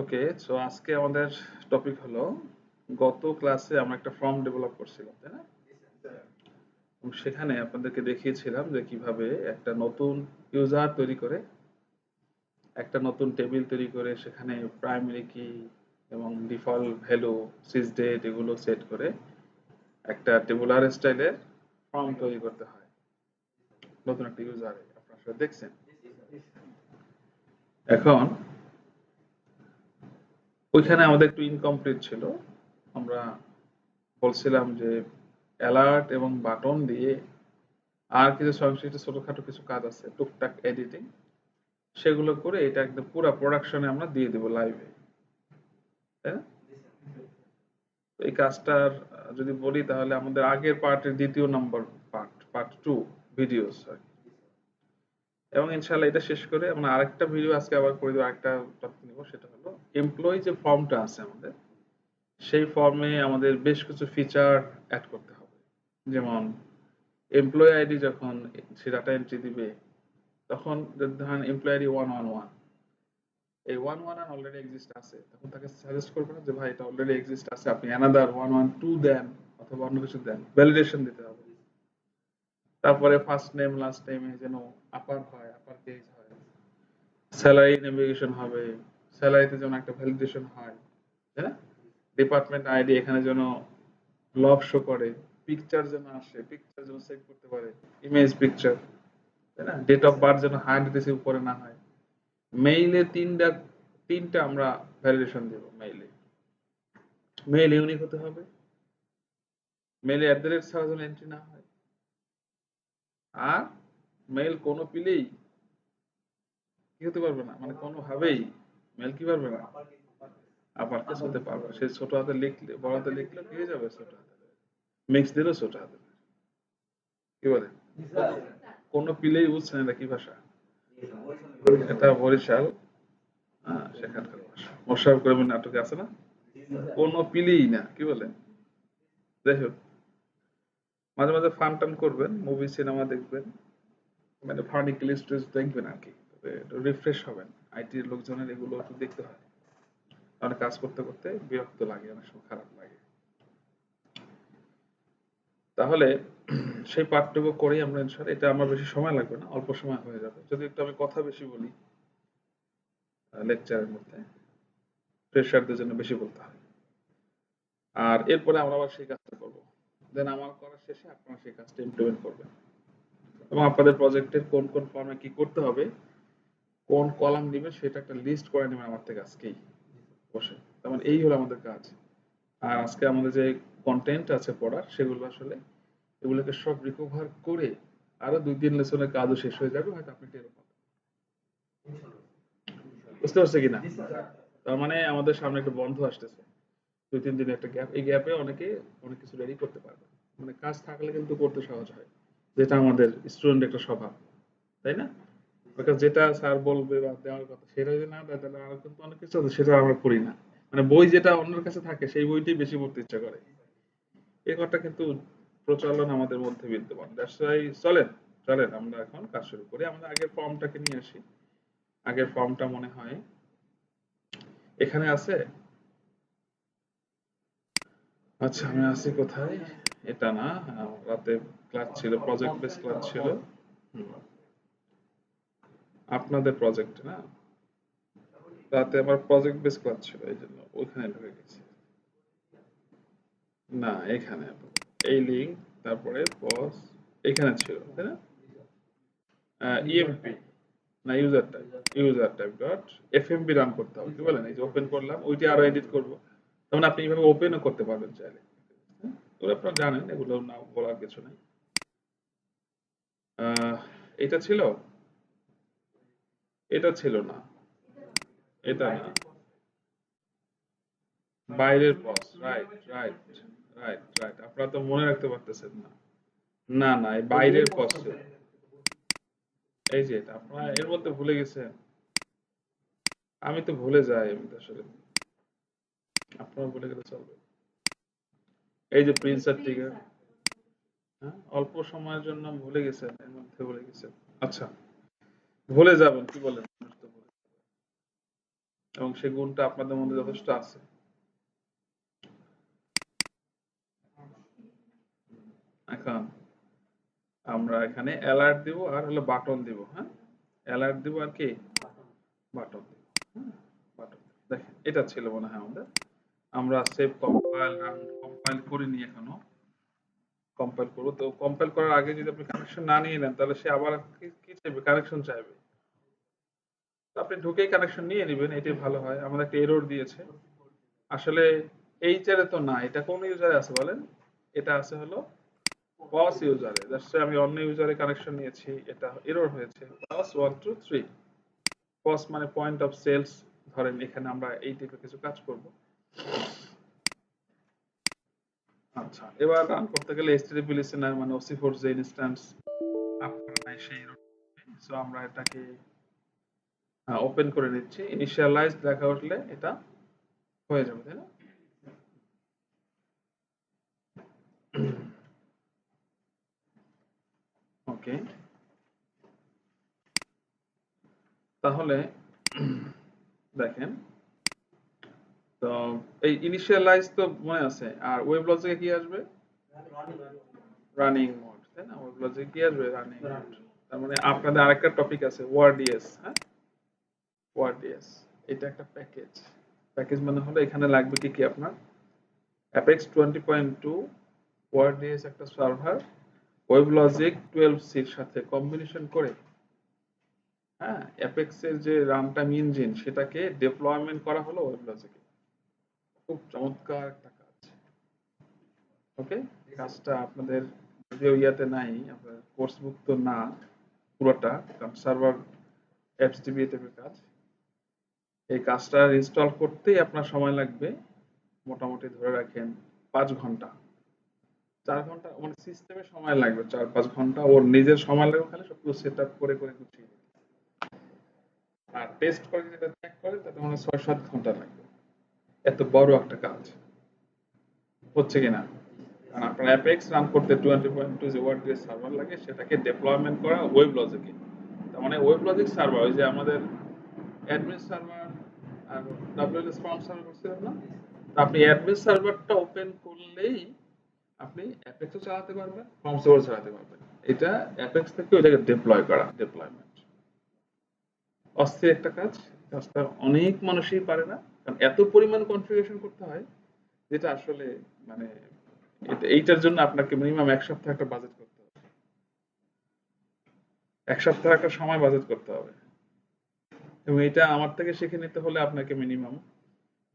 ওকে, so আজকে আমাদের topic হলো গত ক্লাসে আমরা একটা ফর্ম ডেভেলপ করছিলাম, তাই না? এবং সেখানে আপনাদেরকে দেখিয়েছিলাম যে কিভাবে একটা নতুন ইউজার তৈরি করে একটা নতুন টেবিল তৈরি করে সেখানে প্রাইমারি কি এবং ডিফল্ট ভ্যালু সিসডেট এগুলো সেট করে একটা টেবুলার স্টাইলের ফর্ম তৈরি করতে হয় নতুন একটা ইউজারে। আপনারা সেটা দেখছেন। এখন ওইখানে আমাদের একটু ইনকমপ্লিট ছিল। আমরা বলছিলাম যে অ্যালার্ট এবং বাটন দিয়ে আর কিছু সংশ্লিষ্ট ছোটখাটো কিছু কাজ আছে টুকটাক এডিটিং, সেগুলো করে এটা একদম পুরো প্রোডাকশনে আমরা দিয়ে দেবো লাইভে, তাই না? তো এই কাজটার যদি বলি তাহলে আমাদের আগের পার্টের দ্বিতীয় নম্বর পার্ট 2 ভিডিওস হয়। এবং ইনশাআল্লাহ এটা শেষ করে আমরা আরেকটা ভিডিও আজকে আবার করে দেবো, আরেকটা টপিক নিব, সেটা হলো এমপ্লয়ি যে ফর্মটা আছে আমাদের, সেই ফর্মে আমাদের বেশ কিছু ফিচার অ্যাড করতে হবে। যেমন এমপ্লয়ি আইডি যখন সে ডাটা এন্ট্রি দিবে, তখন যদি ধরেন এমপ্লয়ি আইডি 111, এই 111 অলরেডি এক্সিস্ট আছে, তখন তাকে সাজেস্ট করবে না যে ভাই এটা অলরেডি এক্সিস্ট আছে, আপনি অ্যানাদার 112 দেন অথবা অন্য কিছু দেন, ভ্যালিডেশন দিতে হবে। তারপরে ফার্স্ট নেম লাস্ট নেমে যেন আপার হয়, আপার কেস হয়, স্যালারি নেভিগেশন হবে, স্যালারিতে যেন একটা ভ্যালিডেশন হয়, তাই না? ডিপার্টমেন্ট আইডি এখানে যেন লব শো করে, পিকচার যেন আসে, পিকচার যেন সেভ করতে পারে, ইমেজ পিকচার, তাই না? ডেট অফ বার্থ যেন হার্ড রিসিভ করে না হয়। মেইলে তিনটা আমরা ভ্যালিডেশন দেব। মেইল ইউনিক হতে হবে, মেইলে অ্যাট ছাড়া যেন এন্ট্রি না হয়, আর মেইল কোনো পিলেই কি হতে পারবে না, মানে কোনোভাবেই মেইল কি পারবে না, আপার কেস হতে পারবে। সে ছোট হাতে লিখলে বড় হাতে লিখলে কি হয়ে যাবে, ছোট হাতে মিক্স দিলেও ছোট হাতে। কি বলে কোনো পিলেই বুঝছে না এটা কি ভাষা? এটা বরিশাল, সেখানকার ভাষা। মোশাররফ করিমের নাটকে আছে না, কোনো পিলেই না, কি বলে? যাই হোক, মাঝে মাঝে ফান টান করবেন, মুভি সিনেমা দেখবেন, মানে ফানি ক্লিপস দেখবেন আর কি, রিফ্রেশ হবেন। আইটির লোকজনের এগুলো একটু দেখতে হয়, অনেক কাজ করতে করতে বিরক্ত লাগে, অনেক সময় খারাপ লাগে। তাহলে সেই পাঠটুকু করেই আমরা ইনশাআল্লাহ, এটা আমার বেশি সময় লাগবে না, অল্প সময় হয়ে যাবে, যদি একটু আমি কথা বেশি বলি লেকচারের মধ্যে, ফ্রেশারদের জন্য বেশি বলতে হয়। আর এরপরে আমরা আবার সেই কাজটা করবো, দেন আমার করার শেষে আপনারা সেই কাজটা ইমপ্লিমেন্ট করবেন এবং আপনাদের প্রজেক্টের কোন কোন ফর্মে কি করতে হবে, কোন কলাম দিবেন, সেটা একটা লিস্ট করে নেবেন আমার থেকে আজকেই বসে। তার মানে এই হলো আমাদের কাজ। আর আজকে আমাদের যে কন্টেন্ট আছে পড়ার, সেগুলো আসলে এগুলোকে সব রিকভার করে আরো 2-3 লেসনের কাজও শেষ হয়ে যাবে, হয়তো আপনি টেরও পাবেন। বুঝতে পারছে কিনা? তার মানে আমাদের সামনে একটা বন্ধ আসতেছে, 2-3 দিনের একটা গ্যাপ। এই গ্যাপে অনেকে অনেক কিছু রেডি করতে পারবে, মানে কাজ থাকলে কিন্তু করতে সহজ হয়, যেটা আমাদের স্টুডেন্ট একটা স্বভাব, তাই না? বিকজ যেটা স্যার বলবে বা দেওয়ার কথা সেটা যদি না দেয়, তাহলে আরো কিন্তু অনেক কিছু আছে সেটা আমরা করি না। মানে বই যেটা অন্যের কাছে থাকে সেই বইটাই বেশি পড়তে ইচ্ছা করে, এই কথাটা কিন্তু প্রচলন আমাদের মধ্যে বিদ্যমান। দ্যাটস ওয়াই চলেন চলেন আমরা এখন কাজ শুরু করি। আমাদের আগের ফর্মটাকে নিয়ে আসি। আগের ফর্মটা মনে হয় এখানে আছে। আচ্ছা, আমি আছি কোথায়? এটা না, রাতে ক্লাস ছিল, প্রজেক্ট বেস ক্লাস ছিল। হুম, আপনাদের প্রজেক্ট না, রাতে আমার প্রজেক্ট বেস ক্লাস ছিল, এই জন্য ওইখানে ঢুকে গেছি। না, এখানে এই লিঙ্ক, তারপরে পজ এখানে ছিল, তাই না? ইএমপি না, user type dot FMB run করতে হবে, কি বলেন? এই যে ওপেন করলাম, ওইটা আরো এডিট করব, তখন আপনি এইভাবে ওপেনও করতে পারবেন চাইলে। হ্যাঁ? ওগুলো আপনারা জানেন, এগুলো না বলার কিছু নেই। আহ, এটা ছিল, এটা ছিল না, এটা না, বাইরের pause, right right right right, আপনারা তো মনে রাখতে পারতেছেন না। না না, এই বাইরের পজ ছিল, এই যে এটা আপনারা এর মধ্যে ভুলে গেছেন। আমি তো ভুলে যাই, আমি তো আসলে, আপনারা ভুলে গেলে চলবে। এই যে প্রিন্স টিকার, হ্যাঁ, অল্প সময়ের জন্য ভুলে গেছেন, এর মধ্যে ভুলে গেছেন। আচ্ছা, ভুলে যাবেন, কি বলেন? এবং সেই গুণটা আপনাদের মধ্যে যথেষ্ট আছে। এখন আমরা এখানে অ্যালার্ট দিব আর হলো বাটন দিব। হ্যাঁ, অ্যালার্ট দিব আর কি বাটন দিব। হ্যাঁ, বাটন দেখেন এটা ছিল মনে হয় আমাদের। আমরা সেভ কম্পাইল রান কম্পাইল করিনি এখনো, কম্পাইল করবো। তো কম্পাইল করার আগে যদি আপনি কানেকশন না নিয়ে নেন তাহলে সে আবার কি চাইবে, কানেকশন চাইবে। আপনি ঢুকেই কানেকশন নিয়ে নেবেন, এটাই ভালো হয়। আমাদের একটা এরর দিয়েছে আসলে এইচআরে তো না, এটা কোন ইউজারে আছে বলেন? এটা আছে হলো পস ইউজারে। জাস্ট আমি অন্য ইউজারে কানেকশন নিয়েছি, এটা এরর হয়েছে। পস 1 2 3 পস মানে পয়েন্ট অফ সেলস। ধরেন এখানে আমরা এই টাইপের কিছু কাজ করব। আচ্ছা, এবার রান করতে গেলে HTTP লিসেনার মানে OC4 যে ইনস্ট্যান্স আপ করা নাই সেই এরর। সো আমরা এটাকে ওপেন করে নিচ্ছি। ইনিশিয়ালাইজ লেখা উঠলে এটা হয়ে যাবে, তাই না? ওকে, তাহলে দেখেন তো এই ইনিশিয়ালাইজ তো মনে আছে, আর ওয়েব লজিকে কি আসবে? রানিং মোড, তাই না? ওয়েব লজিকে কি আসবে? Running mode. তার মানে আপনাদের আরেকটা টপিক আছে ওয়ারডিএস। হ্যাঁ, ওয়ারডিএস এটা একটা প্যাকেজ। প্যাকেজ মানে হলো এখানে লাগবে কি কি আপনার অ্যাপেক্স 20.2, ওয়ারডিএস একটা সার্ভার, ওয়েব লজিক 12c এর সাথে কম্বিনেশন করে, হ্যাঁ, অ্যাপেক্স এর যে রান টাইম ইঞ্জিন সেটাকে ডেপ্লয়মেন্ট করা হলো ওয়েব লজিকে। খুব চমৎকার একটা কাজ। ওকে, কাজটা আপনাদের যদিও ইয়াতে নাই, আপনার কোর্স বুক তো না পুরোটা, কারণ সার্ভার HTTP টাইপের কাজ। এই কাজটা ইনস্টল করতেই আপনার সময় লাগবে মোটামুটি ধরে রাখেন 5 ঘন্টা। 4 ঘন্টা মানে সিস্টেমে সময় লাগবে 4-5 ঘন্টা, ওর নিজের সময় লাগবে খালি সবকিছু সেট আপ করে করে গুছিয়ে নিতে। আর টেস্ট করে যেটা চেক করে তাতে মানে 6-7 ঘন্টা লাগবে। এত বড় একটা কাজ হচ্ছে কিনা? কারণ আপনার অ্যাপেক্স রান করতে 20.2 যে ওয়ার্ডপ্রেস সার্ভার লাগে সেটাকে ডেপ্লয়মেন্ট করা ওয়েব লজিকে। তার মানে ওয়েব লজিক সার্ভার ওই যে আমাদের অ্যাডমিন সার্ভার আর WLS ফর্ম সার্ভার করছিলেন না? তো আপনি অ্যাডমিন সার্ভারটা ওপেন করলেই আপনি অ্যাপেক্সও চালাতে পারবেন, ফর্ম সার্ভার চালাতে পারবেন। এটা অ্যাপেক্স থেকে ওইটাকে ডিপ্লয় করা, ডিপ্লয়মেন্ট। অস্থির একটা কাজ। কাজটা অনেক মানুষই পারে না, কারণ এত পরিমাণ কনফিগারেশন করতে হয় যেটা আসলে মানে এইটার জন্য আপনাকে মিনিমাম 1 সপ্তাহ একটা বাজেট করতে হবে। 1 সপ্তাহ একটা সময় বাজেট করতে হবে। এবং এটা আমার থেকে শিখে নিতে হলে আপনাকে মিনিমাম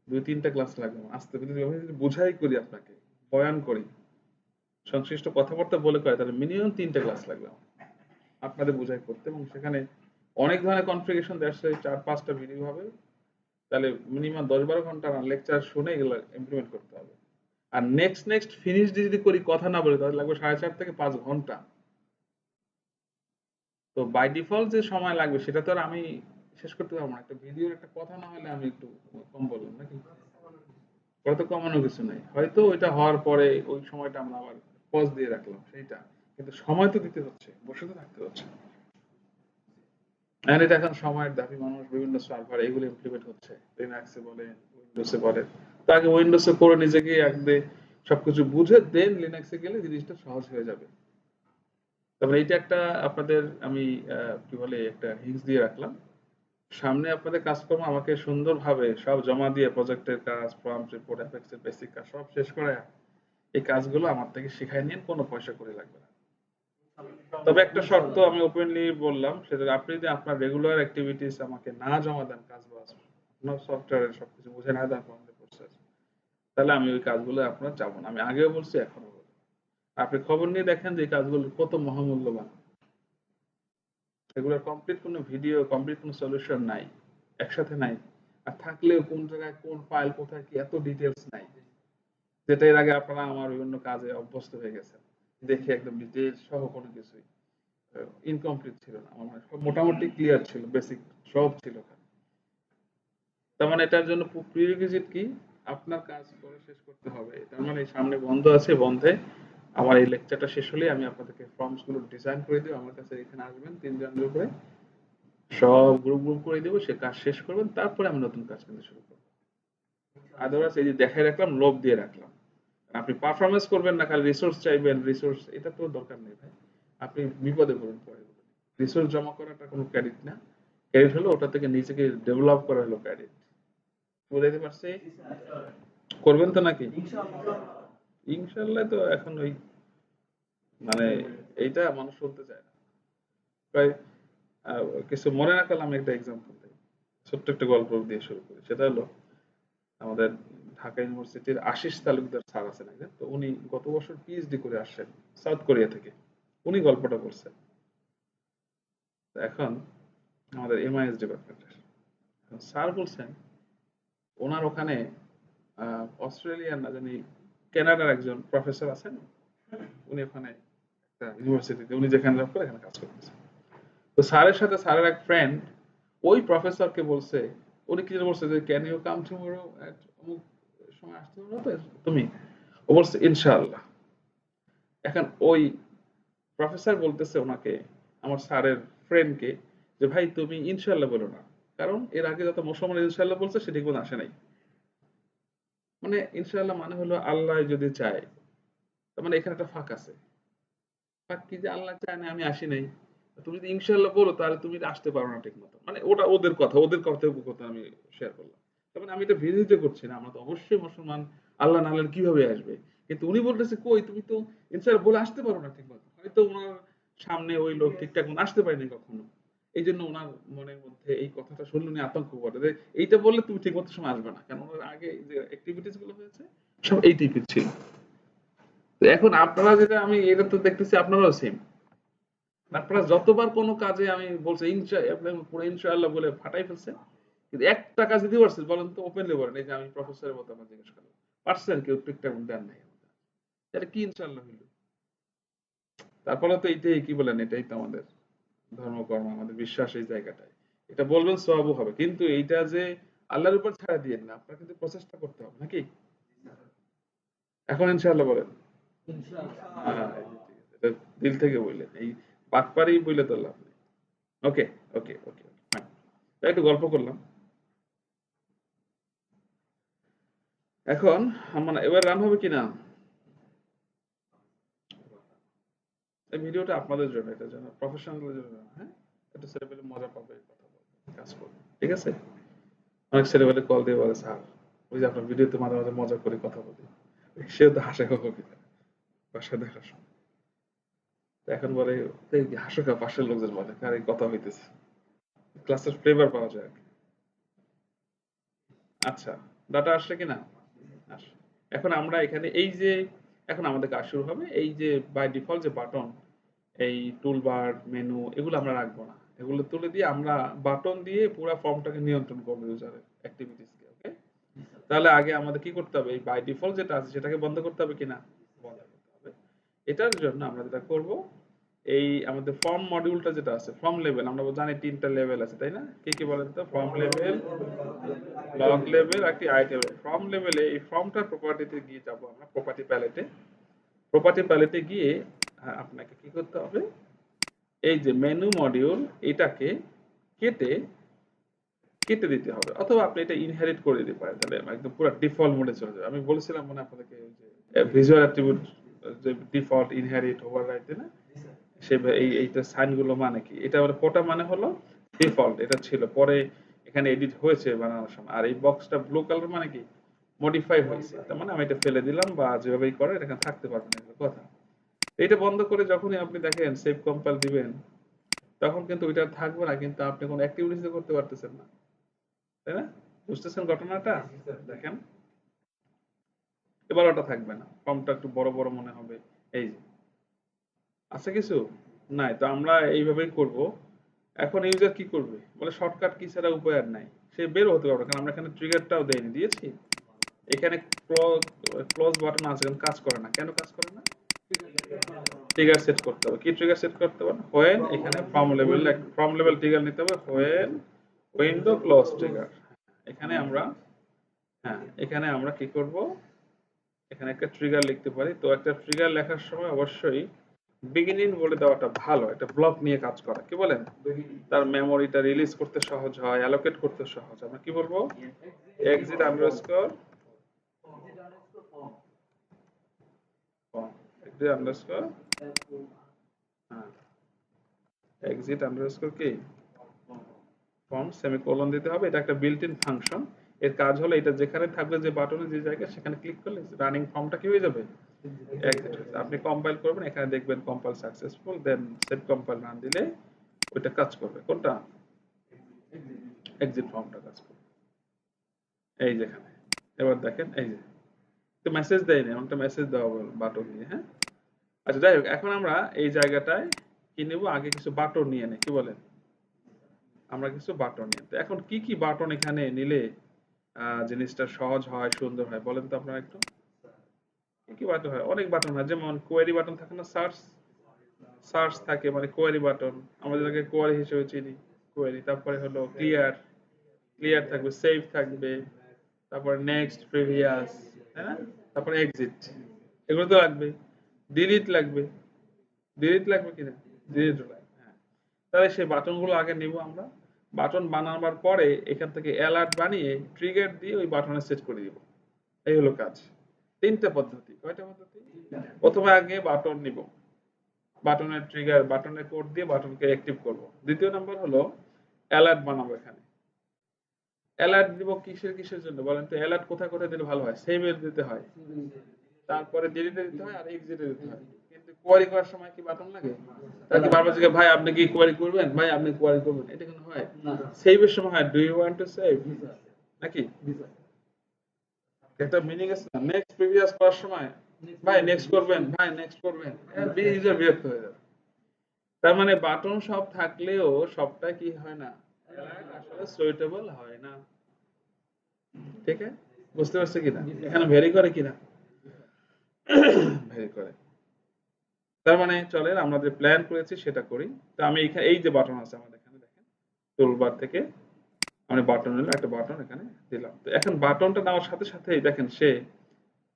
2-3টা ক্লাস লাগবে। আস্তে করে যদি বোঝাই করি, আপনাকে বয়ান করি, সংশ্লিষ্ট কথাবার্তা বলে কয়, তাহলে মিনিমাম 3টা ক্লাস লাগবে আমার আপনাদের বোঝাই করতে। এবং সেখানে অনেক ধরনের কনফিগারেশন দেওয়া, 4-5টা ভিডিও হবে, তাহলে মিনিমাম 10-12 ঘন্টা লেকচার শুনে এগুলো ইমপ্লিমেন্ট করতে হবে। আর নেক্সট ফিনিশ যদি করি কথা না বলে তাহলে লাগবে 4.5 থেকে 5 ঘন্টা। তো বাই ডিফল্ট যে সময় লাগবে সেটা তো আর আমি শেষ করতে পারবো না। একটা ভিডিওর একটা কথা না হলে আমি একটু কম বললাম নাকি? ওটা তো কমানো কিছু নাই, হয়তো ওইটা হওয়ার পরে ওই সময়টা আমরা আবার পজ দিয়ে রাখলাম সেইটা, কিন্তু সময় তো দিতে হচ্ছে, বসে তো থাকতে হচ্ছে। আর এটা এখন সময়ের দাবি, মানুষ বিভিন্ন সার্ভার এগুলো ইমপ্লিমেন্ট হচ্ছে, লিনাক্সে বলে, উইন্ডোজে বলে। তো আগে উইন্ডোজে করে নিজেকে আগে সবকিছু বুঝে দেন লিনাক্সে গেলে জিনিসটা সহজ হয়ে যাবে। তবে এইটা একটা আপনাদের আমি কি বলে একটা হিন্টস দিয়ে রাখলাম। সামনে আপনাদের কাজকর্ম আমাকে সুন্দরভাবে সব জমা দিয়ে প্রজেক্টের কাজ, প্রম্পট রিপোর্ট, অ্যাপেক্সের বেসিক কাজ সব শেষ করে এই কাজগুলো আমার থেকে শিখাই নিন, কোনো পয়সা করে লাগবে না। তবে একটা শর্ত আমি ওপেনলি বললাম, সেটা আপনি যদি আপনার রেগুলার অ্যাক্টিভিটিস আমাকে না জমা দেন, কাজ বাজ আপনার সফটওয়্যারের সবকিছু বুঝে না দেন প্রসেস, তাহলে আমি ওই কাজগুলো আপনার যাবো না। আমি আগেও বলছি, এখনো বলবো। আপনি খবর নিয়ে দেখেন যে এই কাজগুলো কত মহামূল্যবান। এগুলোর কমপ্লিট কোনো ভিডিও, কমপ্লিট কোনো সলিউশন নাই, একসাথে নাই। আর থাকলেও কোন জায়গায় কোন ফাইল কোথায় কি এত ডিটেলস নাই, যেটা এর আগে আপনারা আমার বিভিন্ন কাজে অভ্যস্ত হয়ে গেছেন দেখে একদম ডিটেলস সহ কোনো কিছুই ইনকমপ্লিট ছিল না। আমার মনে হয় সব মোটামুটি ক্লিয়ার ছিল, বেসিক সব ছিল। তার মানে এটার জন্য প্রিরিকুইজিট কি? আপনার কাজ করে শেষ করতে হবে। তার মানে সামনে বন্ধ আছে, বন্ধে আমার এই লেকচারটা শেষ হলেই আমি আপনাদেরকে ফর্মস গুলো ডিজাইন করে দিব। আমার কাছে এখানে আসবেন 3 জনের উপরে, সব গ্রুপ গ্রুপ করে দেবো, সে কাজ শেষ করবেন, তারপরে আমি নতুন কাজ কিন্তু শুরু করবো। আদারওয়াইজ এই যে দেখাই রাখলাম, লোভ দিয়ে রাখলাম, আপনি পারফরমেন্স করবেন না, খালি রিসোর্স চাইবেন, রিসোর্স এটা তো দরকার নেই ভাই, আপনি বিপদে পড়বেন পরে। রিসোর্স জমা করাটা কোনো ক্রেডিট না, ক্রেডিট হলো ওটা থেকে নিজেকে ডেভেলপ করা হলো ক্রেডিট। বুঝাইতে পারছি? করবেন তো নাকি? ইনশাল্লাহ তো এখন ওই মানে এইটা মানুষ শুনতে চায় না প্রায়। কিছু মনে না করলে আমি একটা এক্সাম্পল দিই, ছোট্ট একটা গল্প দিয়ে শুরু করি। সেটা হলো আমাদের ঢাকা ইউনিভার্সিটির আশিস তালুকদার স্যার আছেন একজন, তো উনি গত বছর পিএইচডি করে আসছেন সাউথ কোরিয়া থেকে। উনি গল্পটা বলছেন। তো এখন আমাদের এমআইএস ডিপার্টমেন্টের স্যার বলছেন ওনার ওখানে অস্ট্রেলিয়ার না জানি কানাডার একজন প্রফেসর আছেন, উনি ওখানে একটা ইউনিভার্সিটিতে, উনি যেখানে জব করে এখানে কাজ করতেছেন। তো স্যারের সাথে স্যারের এক ফ্রেন্ড ওই প্রফেসরকে বলছে, উনি কি যেন বলছে যে ক্যান ইউ কাম টুমরো এট অমুক সময় আসতে পারো তো তুমি? ও বলছে ইনশাআল্লাহ। এখন ওই প্রফেসর বলতেছে ওনাকে, আমার স্যারের ফ্রেন্ডকে, যে ভাই তুমি ইনশাআল্লাহ বলো না, কারণ এর আগে যত মুসলমান ইনশাআল্লাহ বলছে সেটা কোনো আসে নাই। মানে ইনশাআল্লাহ মানে হলো আল্লাহ যদি চায়, তার মানে এখানে একটা ফাঁক আছে। ফাঁক কি, যে আল্লাহ চায় না আমি আসি নাই, তুমি যদি ইনশাআল্লাহ বলো তাহলে তুমি আসতে পারো না ঠিক মতো। মানে ওটা ওদের কথা, ওদের কথা আমি শেয়ার করলাম। তার মানে আমি এটা বিরোধিতা করছি না, আমরা তো অবশ্যই মুসলমান, আল্লাহ না আল্লাহ কিভাবে আসবে। কিন্তু উনি বলতেছে কই তুমি তো ইনশাআল্লাহ বলে আসতে পারো না ঠিক মতো, হয়তো ওনার সামনে ওই লোক ঠিকঠাক মতো আসতে পারেনি কখনো, এই জন্য ওনার মনের মধ্যে এই কথাটা শুনলে উনি আতঙ্ক করে যে এইটা বললে তুমি ঠিক মতো সময় আসবে না, কারণ ওনার আগে যে অ্যাক্টিভিটিস গুলো হয়েছে সব এই টাইপের ছিল। তো এখন আপনারা যেটা, আমি এটা তো দেখতেছি আপনারাও সেম, আপনারা যতবার কোনো কাজে আমি বলছি ইনশা, আপনি পুরো ইনশাআল্লাহ বলে ফাটাই ফেলছেন, কিন্তু একটা কাজ দিতে পারছেন বলেন তো, ওপেনলি বলেন, এই যে আমি প্রফেসরের মতো আমার জিজ্ঞেস করলাম, পারছেন কেউ ঠিকঠাক দেন নাই, এটা কি ইনশাআল্লাহ হইল? তারপরে তো এইটাই কি বলেন, এটাই তো আমাদের ধর্মকর্ম, আমাদের বিশ্বাস এই জায়গাটায়, এটা বলবেন সওয়াবও হবে, কিন্তু এইটা যে আল্লাহর উপর ছাড়া দিয়েন না, আপনার কিন্তু প্রচেষ্টা করতে হবে নাকি? এখন ইনশাআল্লাহ বলেন। হ্যাঁ, এই যে ঠিক আছে। এটা দিল থেকে বললেন, এই বাটপারি বলে তো লাভ নেই। ওকে, ওকে, ওকে, ফাইন। তাই একটু গল্প করলাম। এখন মানে এবার রান হবে কিনা, এই ভিডিওটা আপনাদের জন্য, এটা যেন প্রফেশনালদের জন্য না, হ্যাঁ, একটু ছেলেপেলে মজা পাবে, কথা বলবে, কাজ করবে, ঠিক আছে? অনেক ছেলেপেলে কল দিয়ে বলে স্যার ওই যে আপনার ভিডিওতে মাঝে মাঝে মজা করে কথা বলি, সেও তো হাসে খোকো কিনা বাসায় দেখার সময়। তো এখন বলে এই হাসো খা, পাশের লোকজন বলে আর এই কথা হইতেছে, ক্লাসের ফ্লেভার পাওয়া যায় আর কি। আচ্ছা, ডাটা আসছে কিনা? আসে। এখন আমরা এখানে এই যে, এখন আমাদের কাজ শুরু হবে, এই যে বাই ডিফল্ট যে বাটন, এই টুলবার মেনু এগুলো আমরা রাখবো না, এগুলো তুলে দিয়ে আমরা বাটন দিয়ে পুরো ফর্মটাকে নিয়ন্ত্রণ করবো, ইউজারের অ্যাক্টিভিটিসকে। ওকে, তাহলে আগে আমাদের কি করতে হবে, এই বাই ডিফল্ট যেটা আছে সেটাকে বন্ধ করতে হবে কিনা, বন্ধ করতে হবে। এটার জন্য আমরা যেটা করব, এই আমাদের ফর্ম মডিউলটা যেটা আছে, ফর্ম লেভেল, আমরা জানি তিনটা লেভেল আছে তাই না, কি কি বলেন তো, ফর্ম লেভেল, লগ লেভেল, একটি আইটেম। ফর্ম লেভেলে এই ফর্মটার প্রপার্টিতে গিয়ে যাব আমরা, প্রপার্টি প্যালেটে, প্রপার্টি প্যালেটে গিয়ে আপনাকে কি করতে হবে, এই যে মেনু মডিউল এটাকে কেটে কেটে দিতে হবে, অথবা আপনি এটা ইনহেরিট করে দিতে পারেন, তাহলে একদম পুরো ডিফল্ট মোডে চলে যাবে। আমি বলেছিলাম মনে আপনাদেরকে যে ভিজুয়াল অ্যাট্রিবিউট, যে ডিফল্ট, ইনহেরিট, ওভাররাইট, তাই না? সে এইটা সাইন গুলো মানে কি, এটা হলো কোটা মানে হলো ডিফল্ট, এটা ছিল, পরে এখানে এডিট হয়েছে বানানোর সময়। আর এই বক্সটা ব্লু কালার মানে কি, মডিফাই হয়েছে, তার মানে আমি এটা ফেলে দিলাম, বা যেভাবেই করে এটা এখানে থাকতে পারবে না, এগুলো কথা। এটা বন্ধ করে যখনই আপনি দেখেন সেভ কম্পাইল দিবেন, তখন কিন্তু ওইটা থাকবে না, কিন্তু আপনি কোনো অ্যাক্টিভিটিস করতে পারতেছেন না, তাই না? বুঝতেছেন ঘটনাটা? দেখেন, এবার ওটা থাকবে না, ফর্মটা একটু বড় বড় মনে হবে। এই যে আছে কিছু নাই, তো আমরা এইভাবেই করব। এখন ইউজার কি করবে, বলে শর্টকাট কি ছাড়া উপায় আর নাই, সে বের হতে পারবে, কারণ আমরা এখানে ট্রিগারটাও দেইনি, দিয়েছি এখানে ক্লোজ বাটন আছে, কিন্তু কাজ করে না, কেন কাজ করে না? ট্রিগার সেট করতে হবে, কি ট্রিগার সেট করতে হবে, হোয়েন, এখানে ফর্ম লেভেল ট্রিগার নিতে হবে, হোয়েন উইন্ডো ক্লোজ ট্রিগার। এখানে আমরা, হ্যাঁ এখানে আমরা কি করব, এখানে একটা ট্রিগার লিখতে পারি। তো একটা ট্রিগার লেখার সময় অবশ্যই বিগিনিং বলে দেওয়াটা ভালো, একটা ব্লক নিয়ে কাজ করা, কি বলেন? তার মেমোরিটা রিলিজ করতে সহজ হয়, অ্যালোকেট করতে সহজ। আমরা কি বলবো? Exit underscore form, exit underscore, হ্যাঁ, এক্সিট আন্ডারস্কোর কি ফর্ম, সেমিকোলন দিতে হবে। এটা একটা বিল্ট ইন ফাংশন। এর কাজ হলো এটা যেখানে থাকবে, যে বাটনে যে জায়গায়, সেখানে ক্লিক করলে রানিং ফর্মটা কি হয়ে যাবে? এক্সিট হয়ে যাবে। আপনি কম্পাইল করবেন, এখানে দেখবেন কম্পাইল সাকসেসফুল, দেন সেট কম্পাইল রান দিলে ওইটা কাজ করবে। কোনটা? এক্সিট ফর্মটা কাজ করবে। এই যেখানে এবার দেখেন, এই যে তো মেসেজ দেয়নি, এমনটা মেসেজ দেওয়া বাটন দিয়ে, হ্যাঁ। আচ্ছা যাই হোক, এখন আমরা এই জায়গাটায় কি নিব? আগে কিছু বাটন নিয়ে নেই, কি বলেন? আমরা কিছু বাটন নিয়ে, তো এখন কি কি বাটন এখানে নিলে জিনিসটা সহজ হয়, সুন্দর হয়, বলেন তো আপনারা একটু। কি কি বাটন হয়? অনেক বাটন হয়, যেমন কোয়েরি বাটন থাকে না, সার্চ সার্চ থাকে, মানে কোয়েরি বাটন, আমরা যেটাকে কোয়েরি হিসেবে চিনি, কোয়েরি। তারপরে হলো ক্লিয়ার, ক্লিয়ার থাকবে, সেভ থাকবে, তারপরে নেক্সট, প্রিভিয়াস, তাই না? তারপরে এক্সিট, এগুলো তো লাগবে। ডিলিট লাগবে, ডিলিট লাগবে কিনা? ডিলিট লাগবে, হ্যাঁ। তাহলে সেই বাটনগুলো আগে নিব আমরা। বাটন বানাবার পরে এখান থেকে অ্যালার্ট বানিয়ে ট্রিগার দিয়ে ওই বাটনে সেট করে দিব। এই হলো কাজ। তিনটা পদ্ধতি। কয়টা পদ্ধতি? প্রথমে আগে বাটন নিব, বাটনের ট্রিগার, বাটনের কোড দিয়ে বাটনকে অ্যাক্টিভ করব। দ্বিতীয় নাম্বার হলো অ্যালার্ট বানাবো। এখানে অ্যালার্ট দিব কিসের কিসের জন্য বলেন তো? অ্যালার্ট কোথায় কোথায় দিলে ভালো হয়? সেভে দিতে হয়, তারপরে ডিলিটে দিতে হয়, আর এক্সিটে দিতে হয়। কিন্তু কোয়ারি করার সময় কি বাটন লাগে? তার কি বারবার জিজ্ঞাসা, ভাই আপনি কি কোয়ারি করবেন, ভাই আপনি কোয়ারি করবেন, এটা কেন হয়? সেভের সময় হয়, do you want to save, নাকি? একটা মিনিং আছে না, নেক্সট প্রিভিয়াস করার সময়, ভাই নেক্সট করবেন, ভাই নেক্সট করবেন, ইউজার বিরক্ত হয়ে যাবে। তার মানে বাটন সব থাকলেও সবটা কি হয় না, আসলে সুইটেবল হয় না। ঠিক আছে? বুঝতে পারছে কিনা? এখানে ভেরি করে কিনা? ভেরি করে। তার মানে চলেন আমরা যে প্ল্যান করেছি সেটা করি। তো আমি এখানে এই যে বাটন আছে আমাদের এখানে, দেখেন টুলবার থেকে আমি বাটন নিলাম, একটা বাটন এখানে দিলাম। তো এখন বাটনটা নেওয়ার সাথে সাথেই দেখেন সে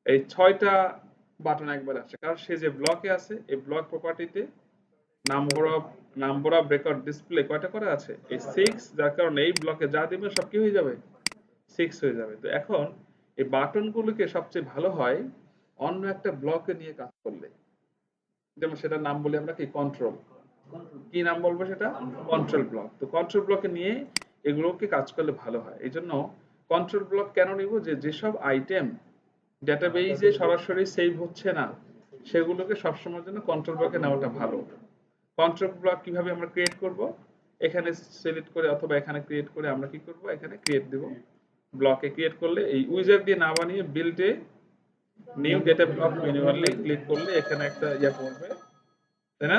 এই ৬টা বাটন একবার আসছে, কারণ সে যে ব্লকে আছে, এই ব্লক প্রপার্টিতে নাম্বার অফ রেকর্ড ডিসপ্লে কয়টা করে আছে? এই 6, যার কারণে এই ব্লকে যা দিবে সব কি হয়ে যাবে? 6 হয়ে যাবে। তো এখন এই বাটনগুলোকে সবচেয়ে ভালো হয় অন্য একটা ব্লকে নিয়ে কাজ করলে। যেমন সেটার নাম বলি আমরা কি? কন্ট্রোল। কি নাম বলবো সেটা? Control block. তো কন্ট্রোল ব্লকে নিয়ে এগুলোকে কাজ করলে ভালো হয়। এই জন্য কন্ট্রোল ব্লক কেন নিব? যে যেসব আইটেম ডেটাবেইসে সরাসরি সেভ হচ্ছে না, সেগুলোকে সবসময়ের জন্য কন্ট্রোল ব্লকে নেওয়াটা ভালো। কন্ট্রোল ব্লক কিভাবে আমরা ক্রিয়েট করব? এখানে সিলেক্ট করে অথবা এখানে ক্রিয়েট করে আমরা কি করব? এখানে ক্রিয়েট দেব। ব্লকে ক্রিয়েট করলে এই উইজার্ড দিয়ে না বানিয়ে বিল্টে new data block manually click করলে এখানে একটা ইয়া করবে, তাই না?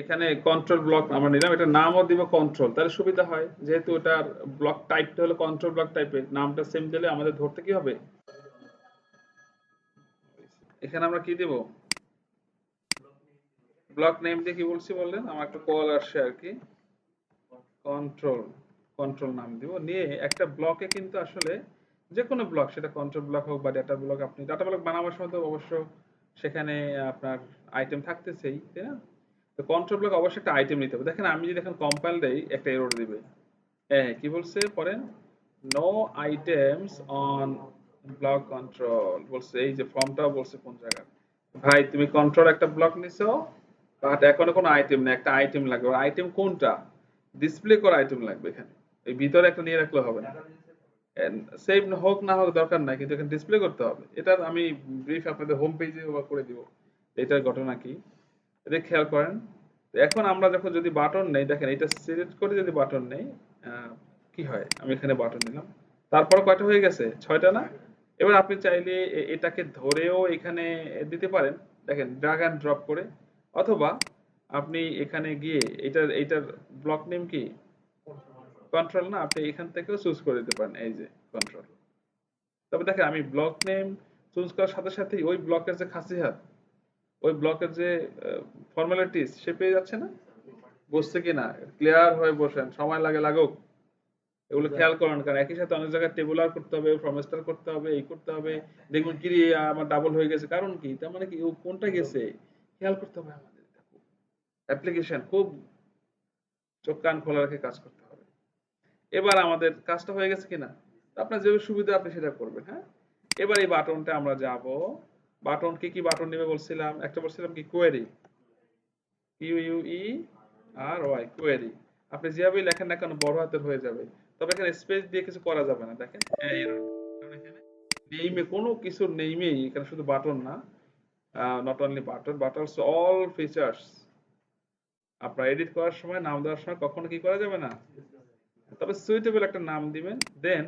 এখানে কন্ট্রোল ব্লক আমরা নিলাম, এটা নামও দিব কন্ট্রোল, তাহলে সুবিধা হয়, যেহেতু এটার ব্লক টাইপটা হলো কন্ট্রোল ব্লক টাইপের, নামটা সেম দিলে আমাদের ধরতে কি হবে? এখানে আমরা কি দেব? ব্লক নেম দিয়ে কি বলছি বললেন? আমার একটা কল আসছে আর কি। কন্ট্রোল, কন্ট্রোল নাম দিব, নিয়ে একটা ব্লকে কিন্তু আসলে যে কোনো ব্লক, সেটা কন্ট্রোল ব্লক হোক বা ডেটা ব্লক, আপনি ডেটা ব্লক বানাবার সময় তো অবশ্য সেখানে আপনার আইটেম থাকতেছেই, তাই না? তো কন্ট্রোল ব্লক অবশ্যই একটা আইটেম নিতে হবে। দেখেন আমি যদি এখন কম্পাইল দেই, একটা এরর দিবে। হ্যাঁ, কি বলছে পড়েন? No items on block control বলছে। এই যে ফর্মটাও বলছে কোন জায়গায়, ভাই তুমি কন্ট্রোল একটা ব্লক নিছো, বাট এখনো কোনো আইটেম নেই, একটা আইটেম লাগবে। আইটেম কোনটা? ডিসপ্লে করা আইটেম লাগবে এখানে। এই ভিতরে একটা নিয়ে রাখলে হবে না, সেভ হোক না হোক দরকার নাই, কিন্তু এখানে ডিসপ্লে করতে হবে। এটার আমি ব্রিফ আপনাদের হোম পেজে করে দিব এটার ঘটনা কি, এটা খেয়াল করেন। তো এখন আমরা যখন যদি বাটন নেই, দেখেন এটা সিলেক্ট করে যদি বাটন নেই, কি হয়? আমি এখানে বাটন নিলাম, তারপর কয়টা হয়ে গেছে? 6টা না? এবার আপনি চাইলে এটাকে ধরেও এখানে দিতে পারেন, দেখেন ড্রাগ অ্যান্ড ড্রপ করে, অথবা আপনি এখানে গিয়ে এটার ব্লক নেম কি? কন্ট্রোল না? আপনি এখান থেকেও চুজ করে দিতে পারেন, এই যে কন্ট্রোল। তবে দেখেন আমি ব্লক নেম চুজ করার সাথে সাথেই ওই ব্লকের যে খাসিয়াত, ওই ব্লকের যে ফর্মালিটিস সে পেয়ে যাচ্ছে না। বুঝছে কিনা? ক্লিয়ার হয়ে বসেন, সময় লাগে লাগুক, এগুলো খেয়াল করেন, কারণ একই সাথে অনেক জায়গায় টেবুলার করতে হবে, ফরম্যাট করতে হবে, এই করতে হবে, দেখবেন কি রে আমার ডাবল হয়ে গেছে, কারণ কি? তার মানে কি ও কোনটা গেছে খেয়াল করতে হবে আমাদের। অ্যাপ্লিকেশন খুব চোখ কান খোলা রেখে কাজ করতে হবে। এবার আমাদের কাজটা হয়ে গেছে কিনা? আপনার যেভাবে সুবিধা আপনি সেটা করবেন, হ্যাঁ? এবার এই বাটনটা আমরা যাব। বাটন কি বাটন নেবে বলছিলাম? একটা বলছিলাম কি কোয়েরি, QUERY, কোয়েরি। আপনি যেভাবেই লেখেন না কেন বড় হাতের হয়ে যাবে। তবে এখানে স্পেস দিয়ে কিছু করা যাবে না। দেখেন এই error। কারণ এখানে নেইমে কোনো কিছুর নেইমেই এখানে শুধু বাটন না, not only button but also all features আপনার এডিট করার সময় নাম দেওয়ার সময় কখনো কি করা যাবে না। তবে সুইটেবল একটা নাম দিবেন। দেন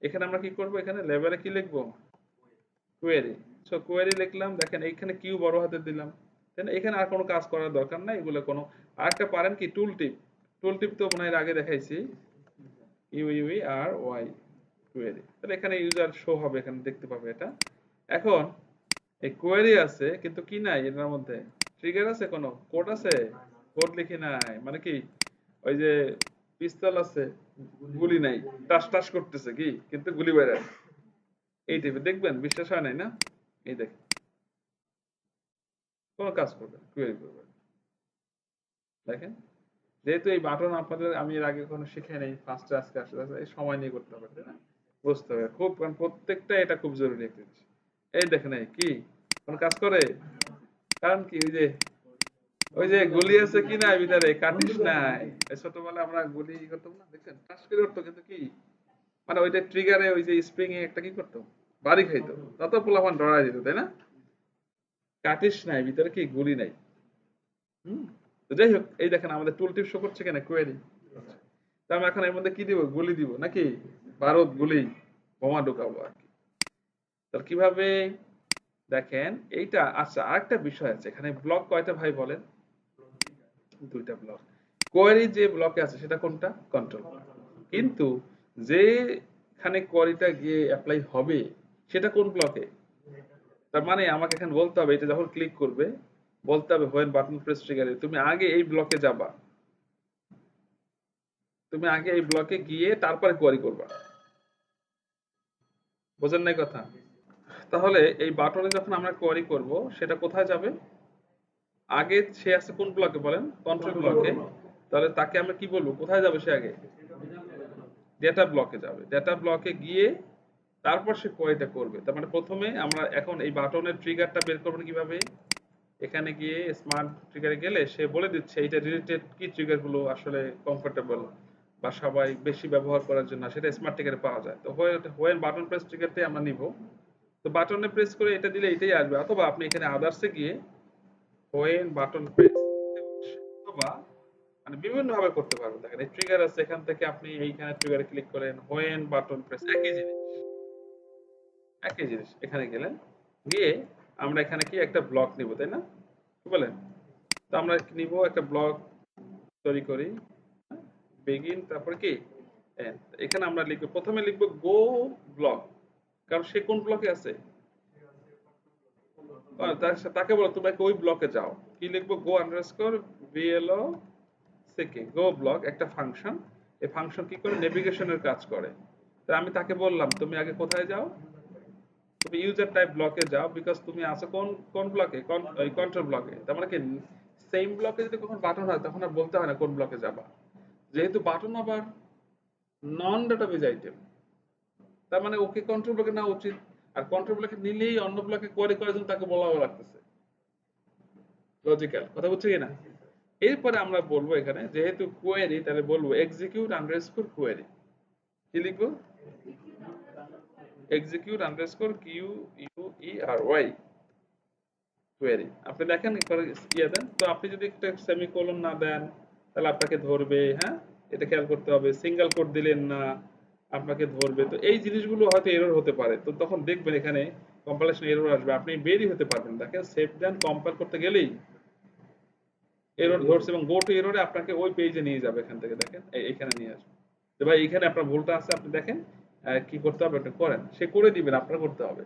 এখানে আমরা কি করব, এখানে লেভেলে কি লিখবো, কোয়েরি। সো কোয়েরি লিখলাম, দেখেন এইখানে কিউ বড় হাতে দিলাম। দেন এখানে আর কোনো কাজ করার দরকার নাই, এগুলো কোনো। আরেকটা পারেন কি, টুল টিপ। টুল টিপ তো মনে হয় এর আগে দেখাইছি, UERY, কোয়েরি। তাহলে এখানে ইউজার শো হবে, এখানে দেখতে পাবে এটা। এখন এই কোয়েরি আছে কিন্তু কি নাই এটার মধ্যে, ট্রিগার আছে, কোনো কোড আছে, কোড লিখি নাই। মানে কি, ওই যে পিস্তল আছে, গুলি নাই, টাস টাস করতেছে কি কিন্তু গুলি বাইরে আছে। এই টাইপের দেখবেন, বিশ্বাস হয় নাই না? এই দেখেন, কোনো কাজ করবে না, কোয়েরি করবে না। দেখেন, যেহেতু এই বাটন আপনাদের আমি এর আগে কোনো শিখে নেই, ফার্স্টে আজকে আসলে এই সময় নিয়ে করতে হবে, তাই না? বুঝতে হবে খুব, কারণ প্রত্যেকটা এটা খুব জরুরি একটা জিনিস। এই দেখেন, এই কি কোনো কাজ করে? কারণ কি, ওই যে গুলি আছে কি না ভিতরে, কাটিস নাই। এই ছোটবেলায় আমরা গুলি করতাম না, দেখছেন টাস করে উঠতো কিন্তু কি, মানে ওইটা ট্রিগারে ওই যে স্প্রিং এ একটা কি করতো, বাড়ি খাইতো। তত পোলাপান ডরাই দিত, তাই না? কাটিস নাই, ভিতরে কি গুলি নাই। হুম। তো যাই হোক, এই দেখেন আমাদের টুল টিপ শো করছে কেন, কোয়েরি। তো আমরা এখন এর মধ্যে কি দিব, গুলি দিব নাকি, বারুদ গুলি, বোমা ঢুকাবো আর কি। তাহলে কিভাবে দেখেন এইটা। আচ্ছা, আরেকটা বিষয় আছে এখানে, ব্লক কয়টা ভাই বলেন? দুইটা ব্লক। কোয়েরি যে ব্লকে আছে সেটা কোনটা, কন্ট্রোল। কিন্তু যেখানে কোয়েরিটা গিয়ে অ্যাপ্লাই হবে সেটা কোন ব্লকে? তার মানে আমাকে এখানে বলতে হবে, এটা যখন ক্লিক করবে বলতে হবে হোয়েন বাটন প্রেস ট্রিগারে, তুমি আগে এই ব্লকে যাবা, তুমি আগে এই ব্লকে গিয়ে তারপরে কোয়েরি করবা। বোঝেন নাই কথা? তাহলে এই বাটনে যখন আমরা কোয়েরি করব সেটা কোথায় যাবে? আগে সে আছে কোন ব্লকে বলেন, কন্ট্রোল ব্লকে। তাহলে তাকে আমরা কি বলবো, কোথায় যাবে সে আগে? ডেটা ব্লকে যাবে। ডেটা ব্লকে গিয়ে তারপর সে কোয়েরিটা করবে। তার মানে প্রথমে আমরা এখন এই বাটনের ট্রিগারটা বের করবো কিভাবে? এখানে গিয়ে স্মার্ট ট্রিগারে গেলে সে বলে দিচ্ছে এইটা রিলেটেড কি ট্রিগার গুলো আসলে কমফোর্টেবল বা সবাই বেশি ব্যবহার করার জন্য, সেটা স্মার্ট ট্রিগারে পাওয়া যায়। তো হোয়েন বাটন প্রেস ট্রিগারটাই আমরা নিব। তো বাটনে প্রেস করে এটা দিলে এটাই আসবে, অথবা আপনি এখানে আদার্সে গিয়ে হোয়েন বাটন প্রেস, অথবা মানে বিভিন্ন ভাবে করতে পারবেন। দেখেন এই ট্রিগার আছে, এখান থেকে আপনি এইখানে ট্রিগারে ক্লিক করেন, হোয়েন বাটন প্রেস, একই জিনিস, একই জিনিস। এখানে গেলেন, গিয়ে আমরা এখানে কি একটা ব্লক নিব, তাই না? কি বলেন? তো আমরা নিব একটা ব্লক তৈরি করি, বেগিন, তারপরে কি end। এখানে আমরা লিখবো, প্রথমে লিখবো গো ব্লক, কারণ সে কোন ব্লকে আছে। তাকে বলো তুমি ওই ব্লকে যাও, কি লিখবো, গো আন্ডারস্কোর বিএলও থেকে গো ব্লক একটা ফাংশন। এই ফাংশন কি করে, নেভিগেশনের কাজ করে। তো আমি তাকে বললাম তুমি আগে কোথায় যাও, তুমি ইউজার টাইপ ব্লকে যাও, বিকজ তুমি আছো কোন কোন ব্লকে, ওই কন্ট্রোল ব্লকে। তার মানে কি, সেম ব্লকে যদি কখন বাটন হয় তখন আর বলতে হয় না কোন ব্লকে যাবা। যেহেতু বাটন আবার নন ডাটাবেজ আইটেম, তার মানে ওকে কন্ট্রোল ব্লকে নেওয়া উচিত। আর কন্ট্রোল ব্লকে নিলেই অন্য ব্লকে কোয়ারি করার জন্য তাকে বলা লাগতেছে। লজিক্যাল কথা বুঝছে কিনা? এরপরে আমরা বলবো এখানে যেহেতু কোয়েরি, তাহলে বলবো এক্সিকিউট আন্ডারস্কোর কোয়েরি। কি লিখবো, এক্সিকিউট আন্ডারস্কোর QUERY, কোয়েরি। আপনি দেখেন ইয়ে দেন, তো আপনি যদি একটা সেমিকোলন না দেন তাহলে আপনাকে ধরবে, হ্যাঁ? এটা খেয়াল করতে হবে। সিঙ্গেল কোট দিলেন না, আপনাকে ধরবে। তো এই জিনিসগুলো হয়তো এরর হতে পারে, তো তখন দেখবেন এখানে কম্পাইলেশন এরর আসবে, আপনি বেরই হতে পারবেন। দেখেন সেভ দেন, কম্পাইল করতে গেলেই এরর ধরছে, এবং গো টু এররে আপনাকে ওই পেজে নিয়ে যাবে। এখান থেকে দেখেন এইখানে নিয়ে আসবে। তো ভাই এইখানে আপনার ভুলটা আছে, আপনি দেখেন কি করতে হবে, আপনি করেন, সে করে দিবেন, আপনার করতে হবে।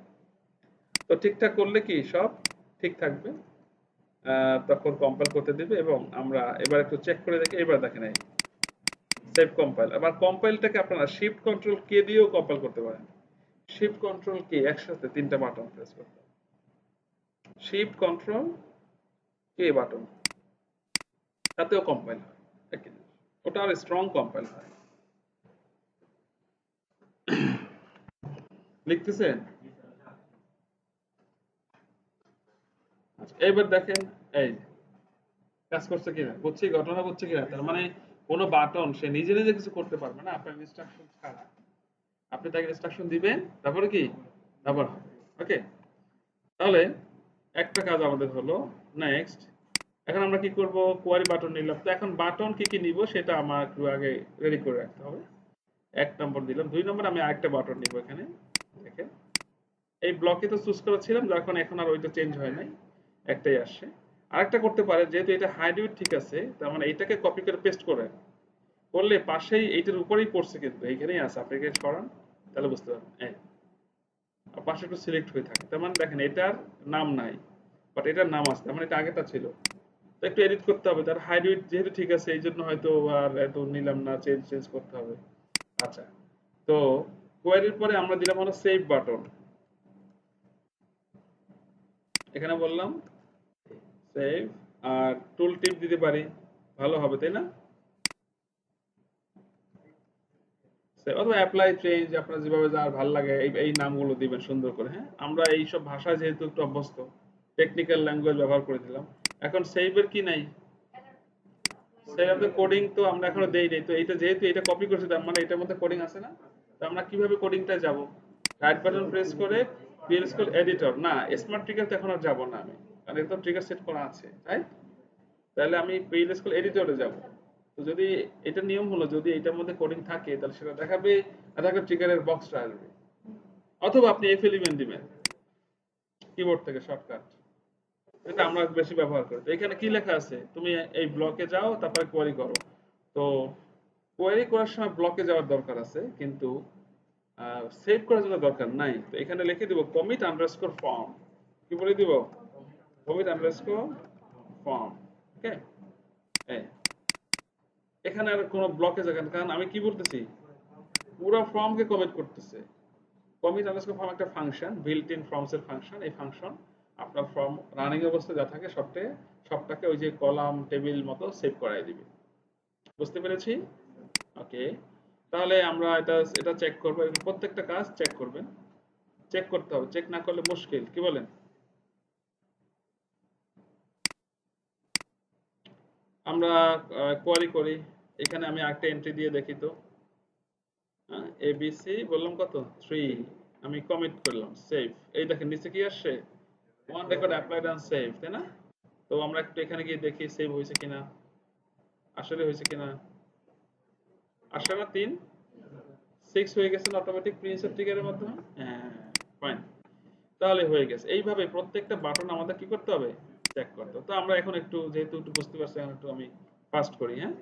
তো ঠিকঠাক করলে কি সব ঠিক থাকবে। তখন কম্পাইল করতে দিবে, এবং আমরা এবার একটু চেক করে দেখি। এবার দেখেন এই সেভ কম্পাইল। আবার কম্পাইলটাকে আপনারা শিফট কন্ট্রোল কে দিয়েও কম্পাইল করতে পারেন। শিফট কন্ট্রোল কে একসাথে তিনটা বাটন প্রেস করতে হবে। শিফট কন্ট্রোল কে বাটন, তাতেও কম্পাইল হয় একই জিনিস। ওটা আর স্ট্রং কম্পাইল হয়। লিখতেছেন? আচ্ছা, এইবার দেখেন এই কাজ করছে কিনা, বুঝছি ঘটনা বুঝছে কিনা। তার মানে কোনো বাটন সে নিজে নিজে কিছু করতে পারবে না আপনার ইনস্ট্রাকশন ছাড়া। আপনি তাকে ইনস্ট্রাকশন দিবেন, তারপরে কি, তারপর হবে। ওকে, তাহলে একটা কাজ আমাদের হলো। নেক্সট, এখন আমরা কি করব, কোয়ারি বাটন নিলাম। তো এখন বাটন কি কি নিব সেটা আমার একটু আগে রেডি করে রাখতে হবে। 1 নম্বর দিলাম। 2 নম্বর আমি আরেকটা বাটন নিব এখানে। দেখেন এই ব্লকে তো চুজ করা ছিলাম, যার কারণে এখন আর ওইটা চেঞ্জ হয় নাই, একটাই আসছে। আরেকটা করতে পারে, যেহেতু এটা হাইডউইড ঠিক আছে, তার মানে এটাকে কপি করে পেস্ট করে করলে পাশেই এইটার উপরেই পড়ছে, কিন্তু এইখানেই আছে। আপনি এখানে সরান, তাহলে বুঝতে পারবেন। আর পাশে একটু সিলেক্ট হয়ে থাকে, তার মানে দেখেন এটার নাম নাই, বাট এটার নাম আছে, তার মানে এটা আগেটা ছিল। তো একটু এডিট করতে হবে, তার হাইডউইড যেহেতু ঠিক আছে এই জন্য হয়তো আর এত নিলাম না, চেঞ্জ চেঞ্জ করতে হবে। আচ্ছা, তো কোয়ারির পরে আমরা দিলাম হলো সেভ বাটন। এখানে বললাম সেভ, আর টুল টিপ দিতে পারি, ভালো হবে তাই না? অথবা অ্যাপ্লাই চেঞ্জ, আপনার যেভাবে যার ভালো লাগে এই এই নামগুলো দিবেন সুন্দর করে। হ্যাঁ, আমরা এই সব ভাষায় যেহেতু একটু অভ্যস্ত, টেকনিক্যাল ল্যাঙ্গুয়েজ ব্যবহার করে দিলাম। এখন সেভের কি নাই, সেভ অফ দ্য কোডিং তো আমরা এখনো দেই নাই। তো এটা যেহেতু এটা কপি করছি, তার মানে এটার মধ্যে কোডিং আছে না। তো আমরা কিভাবে কোডিংটা যাব, রাইট বাটন প্রেস করে পিএলএসকুল এডিটর, না স্মার্ট ট্রিগার তো এখন আর যাবো না আমি, কারণ এটা তো ট্রিগার সেট করা আছে, তাই। তাহলে আমি পিএলএসকুল এডিটরে যাব। তো যদি এটা নিয়ম হলো, যদি এটার মধ্যে কোডিং থাকে তাহলে সেটা দেখাবে, আর একটা ট্রিগারের বক্সটা আসবে। অথবা আপনি F11 দিবেন কিবোর্ড থেকে শর্টকাট, এটা আমরা বেশি ব্যবহার করি। তো এখানে কি লেখা আছে, তুমি এই ব্লকে যাও, তারপরে কোয়ারি করো। তো কোয়ারি করার সময় ব্লকে যাওয়ার দরকার আছে, কিন্তু সেভ করার জন্য দরকার নাই। তো এখানে লিখে দিব কমিট আন্ডারস্কোর ফর্ম। কি বলে দিব, কমিট আন্ডারস্কোর ফর্ম। ওকে, এখানে আর কোনো ব্লকে যাবেন, কারণ আমি কি বলতেছি, পুরো ফর্মকে কমিট করতেছে। কমিট আন্ডারস্কোর ফর্ম একটা ফাংশন, বিল্ট ইন ফর্মস এর ফাংশন। এই ফাংশন আপনার ফর্ম রানিং অবস্থায় যা থাকে সবটাকে ওই যে কলাম টেবিল মতো সেভ করাই দিবে। বুঝতে পেরেছি? ওকে, তাহলে আমরা এটা এটা চেক করবো। প্রত্যেকটা কাজ চেক করবেন, চেক করতে হবে, চেক না করলে মুশকিল। কি বলেন? আমরা কোয়ারি করি। এখানে আমি একটা এন্ট্রি দিয়ে দেখি তো, এবিসি বললাম কত 3, আমি কমিট করলাম, সেভ। এই দেখেন নিচে কি আসছে, one record applied and save, তাই না? তো আমরা একটু এখানে গিয়ে দেখি সেভ হয়েছে কিনা, আসলে হয়েছে কিনা। আসে না, 3 6 হয়ে গেছে অটোমেটিক প্রিন্সেপ ট্রিগারের মাধ্যমে। হ্যাঁ, ফাইন, তাহলে হয়ে গেছে। এইভাবে প্রত্যেকটা বাটন আমাদের কি করতে হবে, চেক করতে হবে। তো আমরা এখন একটু যেহেতু একটু বুঝতে পারছি, এখন একটু আমি ফাস্ট করি। হ্যাঁ,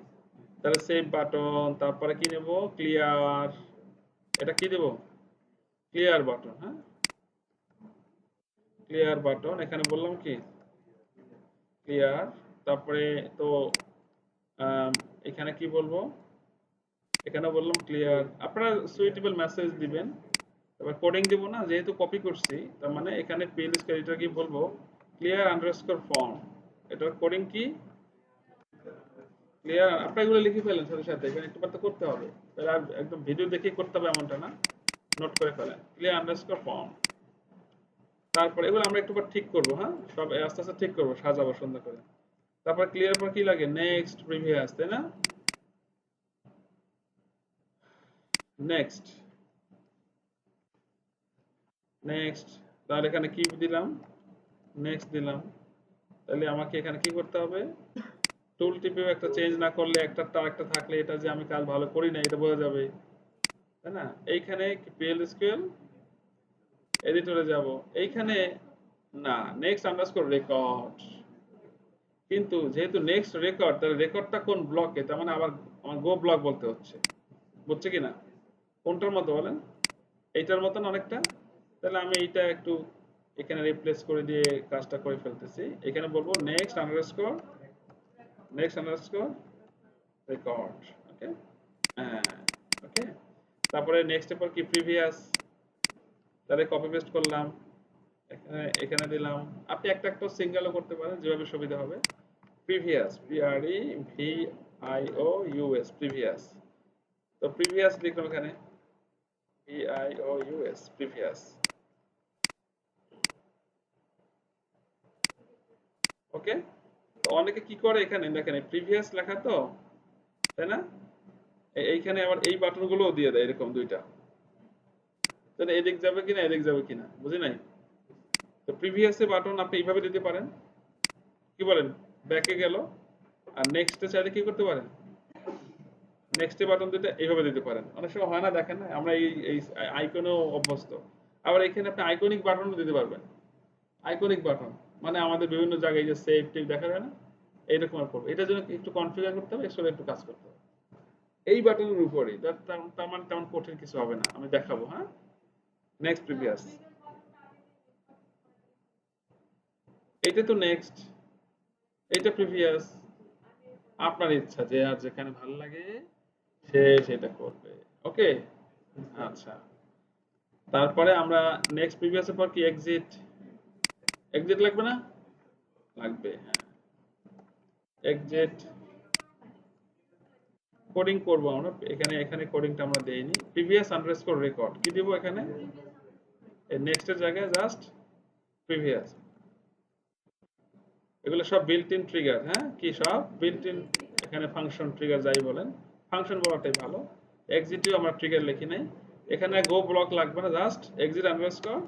তাহলে সেভ বাটন, তারপরে কি নেব, ক্লিয়ার। এটা কি দেব, ক্লিয়ার বাটন। হ্যাঁ, ক্লিয়ার বাটন, এখানে বললাম কি ক্লিয়ার। তারপরে তো এখানে কি বলবো, এখানে বললাম ক্লিয়ার। আপনারা সুইটেবল মেসেজ দিবেন। তারপর কোডিং দিব না, যেহেতু কপি করছি, তার মানে এখানে পিএলএস এডিটর কি বলবো, ক্লিয়ার আন্ডারস্কোর ফর্ম। এটার কোডিং কি, ক্লিয়ার। আপনারা এগুলো লিখে ফেলেন সাথে সাথে, এখানে একটু তো করতে হবে। তাহলে আর একদম ভিডিও দেখেই করতে হবে এমনটা না, নোট করে ফেলেন ক্লিয়ার আন্ডারস্কোর ফর্ম। তারপর এগুলো আমরা একটু পর ঠিক করবো। হ্যাঁ, সব আস্তে আস্তে ঠিক করবো, সাজাবো সুন্দর করে। তারপর ক্লিয়ার পর কি লাগে, নেক্সট প্রিভিয়াস, তাই না? নেক্সট, নেক্সট, তাহলে এখানে কি দিলাম, নেক্সট দিলাম। তাহলে আমাকে এখানে কি করতে হবে, টুল টিপেও একটা চেঞ্জ না করলে, একটা তার একটা থাকলে এটা যে আমি কাজ ভালো করি না এটা বোঝা যাবে, তাই না? এইখানে পিএল স্কুয়েল এডিটরে যাব, এইখানে না, নেক্সট আন্ডারস্কোর রেকর্ড। কিন্তু যেহেতু নেক্সট রেকর্ড, তাহলে রেকর্ডটা কোন ব্লকে, তার মানে আবার আমার গো ব্লক বলতে হচ্ছে। বুঝছে কিনা, কোনটার মতো বলেন, এইটার মতন অনেকটা। তাহলে আমি এইটা একটু এখানে রিপ্লেস করে দিয়ে কাজটা করে ফেলতেছি। এখানে বলবো নেক্সট আন্ডারস্কোর রেকর্ড। ওকে, হ্যাঁ, ওকে। তারপরে নেক্সট এর পর কি, প্রিভিয়াস। তাহলে কপি পেস্ট করলাম, এখানে এখানে দিলাম। আপনি একটা একটা সিঙ্গেলও করতে পারেন, যেভাবে সুবিধা হবে। Previous, PREVIOUS, previous. তো প্রিভিয়াস লিখলাম এখানে, PIOUS, প্রিভিয়াস। ওকে, তো অনেকে কি করে এখানে দেখেন প্রিভিয়াস লেখা তো, তাই না? এইখানে আবার এই বাটনগুলোও দিয়ে দেয় এরকম দুইটা, তাহলে এদিক যাবে কিনা এদিক যাবে কিনা বুঝি নাই। তো প্রিভিয়াসে বাটন আপনি এইভাবে দিতে পারেন, কি বলেন, ব্যাকে গেল, আর নেক্সটে চাইলে কি করতে পারেন, নেক্সটে বাটন দিতে এইভাবে দিতে পারেন। অনেক সময় হয় না, দেখেন না আমরা এই আইকনেও অভ্যস্ত। আবার এখানে আপনি আইকনিক বাটনও দিতে পারবেন। আইকনিক বাটন মানে আমাদের বিভিন্ন জায়গায় যে সেভ টেভ দেখা যায় না, এইরকম আর করবে। এটার জন্য একটু কনফিগার করতে হবে, এর একটু কাজ করতে হবে এই বাটনের উপরেই। তার মানে তেমন কঠিন কিছু হবে না, আমি দেখাবো। হ্যাঁ, নেক্সট, প্রিভিয়াস, এইটা তো নেক্সট, এইটা প্রিভিয়াস। আপনার ইচ্ছা, যে আর যেখানে ভালো লাগে সে সেটা করবে। ওকে, আচ্ছা। তারপরে আমরা নেক্সট প্রিভিয়াসের পর কি এক্সিট, এক্সিট লাগবে না, লাগবে, হ্যাঁ। এক্সিট কোডিং করব আমরা এখানে, এখানে কোডিংটা আমরা দেইনি। প্রিভিয়াস আন্ডারস্কোর রেকর্ড কি দিব এখানে, এই নেক্সটের জায়গায় জাস্ট প্রিভিয়াস। এগুলো সব বিল্ট ইন ট্রিগার, হ্যাঁ, কি সব বিল্ট ইন, এখানে ফাংশন ট্রিগার যাই বলেন, ফাংশন বলাটাই ভালো। এক্সিটিও আমরা ট্রিগার লিখি নাই, এখানে গো ব্লক লাগবে না, জাস্ট এক্সিট আন্ডারস্কোর।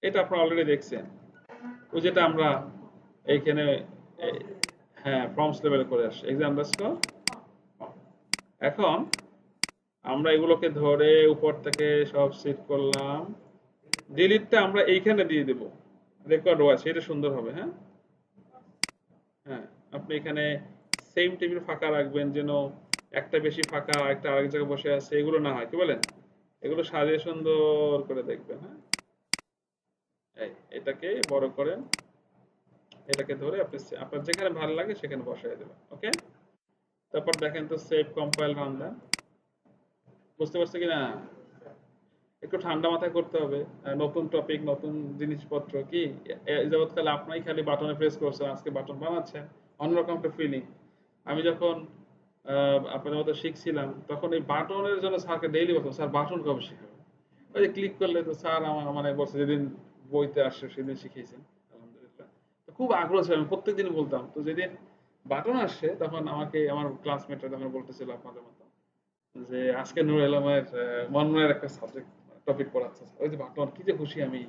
এটা আপনারা অলরেডি দেখছেন, ওই যেটা আমরা এইখানে, হ্যাঁ, ফর্মস লেভেলে করে আসছি, এক্সিট আন্ডারস্কোর। এখন আমরা এগুলোকে ধরে উপর থেকে সব সেট করলাম। ডিলিটটা আমরা এইখানে দিয়ে দেব, রেকর্ড ওয়াচ, এটা সুন্দর হবে। হ্যাঁ, হ্যাঁ, আপনি এখানে সেম টেবিল ফাঁকা রাখবেন, যেন একটা বেশি ফাঁকা একটা আরেক জায়গায় বসে আছে এগুলো না হয়, কি বলেন, এগুলো সাজিয়ে সুন্দর করে দেখবেন। হ্যাঁ, এই এটাকে বড় করেন, এটাকে ধরে আপনি আপনার যেখানে ভালো লাগে সেখানে বসাই দেবেন। ওকে, তারপর দেখেন তো সেভ কম্পাইল রান দেন, বুঝতে পারছে কিনা। একটু ঠান্ডা মাথায় করতে হবে, নতুন টপিক নতুন জিনিসপত্র কি, এই যাবৎকালে আপনাই খালি বাটনে প্রেস করছেন, আজকে বাটন বানাচ্ছেন, অন্যরকম একটা ফিলিং। আমি যখন আপনাদের মতো শিখছিলাম তখন এই বাটনের জন্য স্যারকে ডেইলি বলতাম, স্যার বাটন কবে শিখাবেন, ওই যে ক্লিক করলে তো স্যার আমার মানে বলছে যেদিন বইতে আসছে সেদিন শিখিয়েছেন, আলহামদুলিল্লাহ। তো খুব আগ্রহ ছিল, আমি প্রত্যেকদিন বলতাম। তো যেদিন বাটন আসছে তখন আমাকে আমার ক্লাসমেটরা তখন বলতেছিল আপনাদের মতো, যে আজকে নুরুল আলমের মনমনের একটা সাবজেক্ট টপিক পড়াচ্ছে, ওই যে বাটন, কি যে খুশি আমি,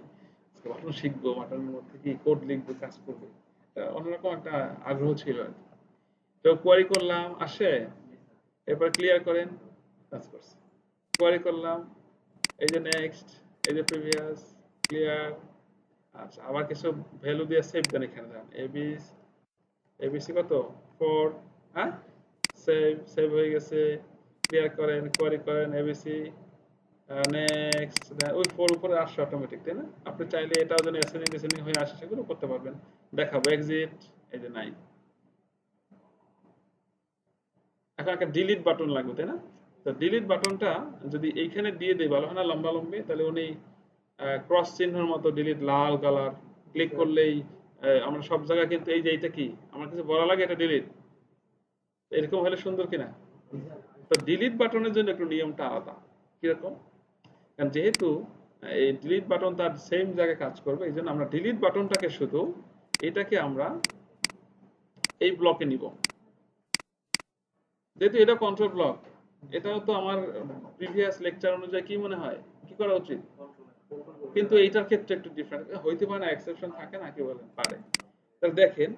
আজকে বাটন শিখবো, বাটনের মধ্যে কি কোড লিখবো, কাজ করবো। অন্যরকম একটা আগ্রহ ছিল আর কি। তো কোয়ারি করলাম, আসে, এরপর ক্লিয়ার করেন, কাজ করছে। কোয়ারি করলাম, এই যে নেক্সট, এই যে প্রিভিয়াস, ক্লিয়ার। আচ্ছা, আবার কিছু ভ্যালু দিয়ে সেভ দেন, এখানে দেন এবিসি কত 4, হ্যাঁ, সেভ, সেভ হয়ে গেছে। ক্লিয়ার করেন, কোয়ারি করেন, এবিসি, নেক্সট দেন, ওই 4 উপরে আসছে অটোমেটিক, তাই না? আপনি চাইলে এটাও যেন অ্যাসেন্ডিং ডিসেন্ডিং হয়ে আসে সেগুলো করতে পারবেন। দেখাবো এক্সিট, এই যে নাই। এখন একটা ডিলিট বাটন লাগবে, তাই না? তো ডিলিট বাটনটা যদি এইখানে দিয়ে দেই ভালো হয় না, লম্বা লম্বি, তাহলে উনি ক্রস চিহ্নের মতো ডিলিট, লাল কালার, ক্লিক করলেই আমরা সব জায়গায় কিন্তু এই যে এইটা কি আমার কিছু বলা লাগে, এটা ডিলিট, এরকম হলে সুন্দর কিনা। তো ডিলিট বাটনের জন্য একটু নিয়মটা আলাদা, কিরকম, কারণ যেহেতু এই ডিলিট বাটন তার সেম জায়গায় কাজ করবে, এই জন্য আমরা ডিলিট বাটনটাকে শুধু এটাকে আমরা এই ব্লকে নিব, যেহেতু এটা কন্ট্রোল ব্লক। এটাও তো আমার প্রিভিয়াস লেকচার অনুযায়ী কি মনে হয় কি করা উচিত, কিন্তু এইটার ক্ষেত্রে একটু ডিফারেন্ট হইতে পারে না, এক্সেপশন থাকে না, কি বলেন, পারে। তাহলে দেখেন,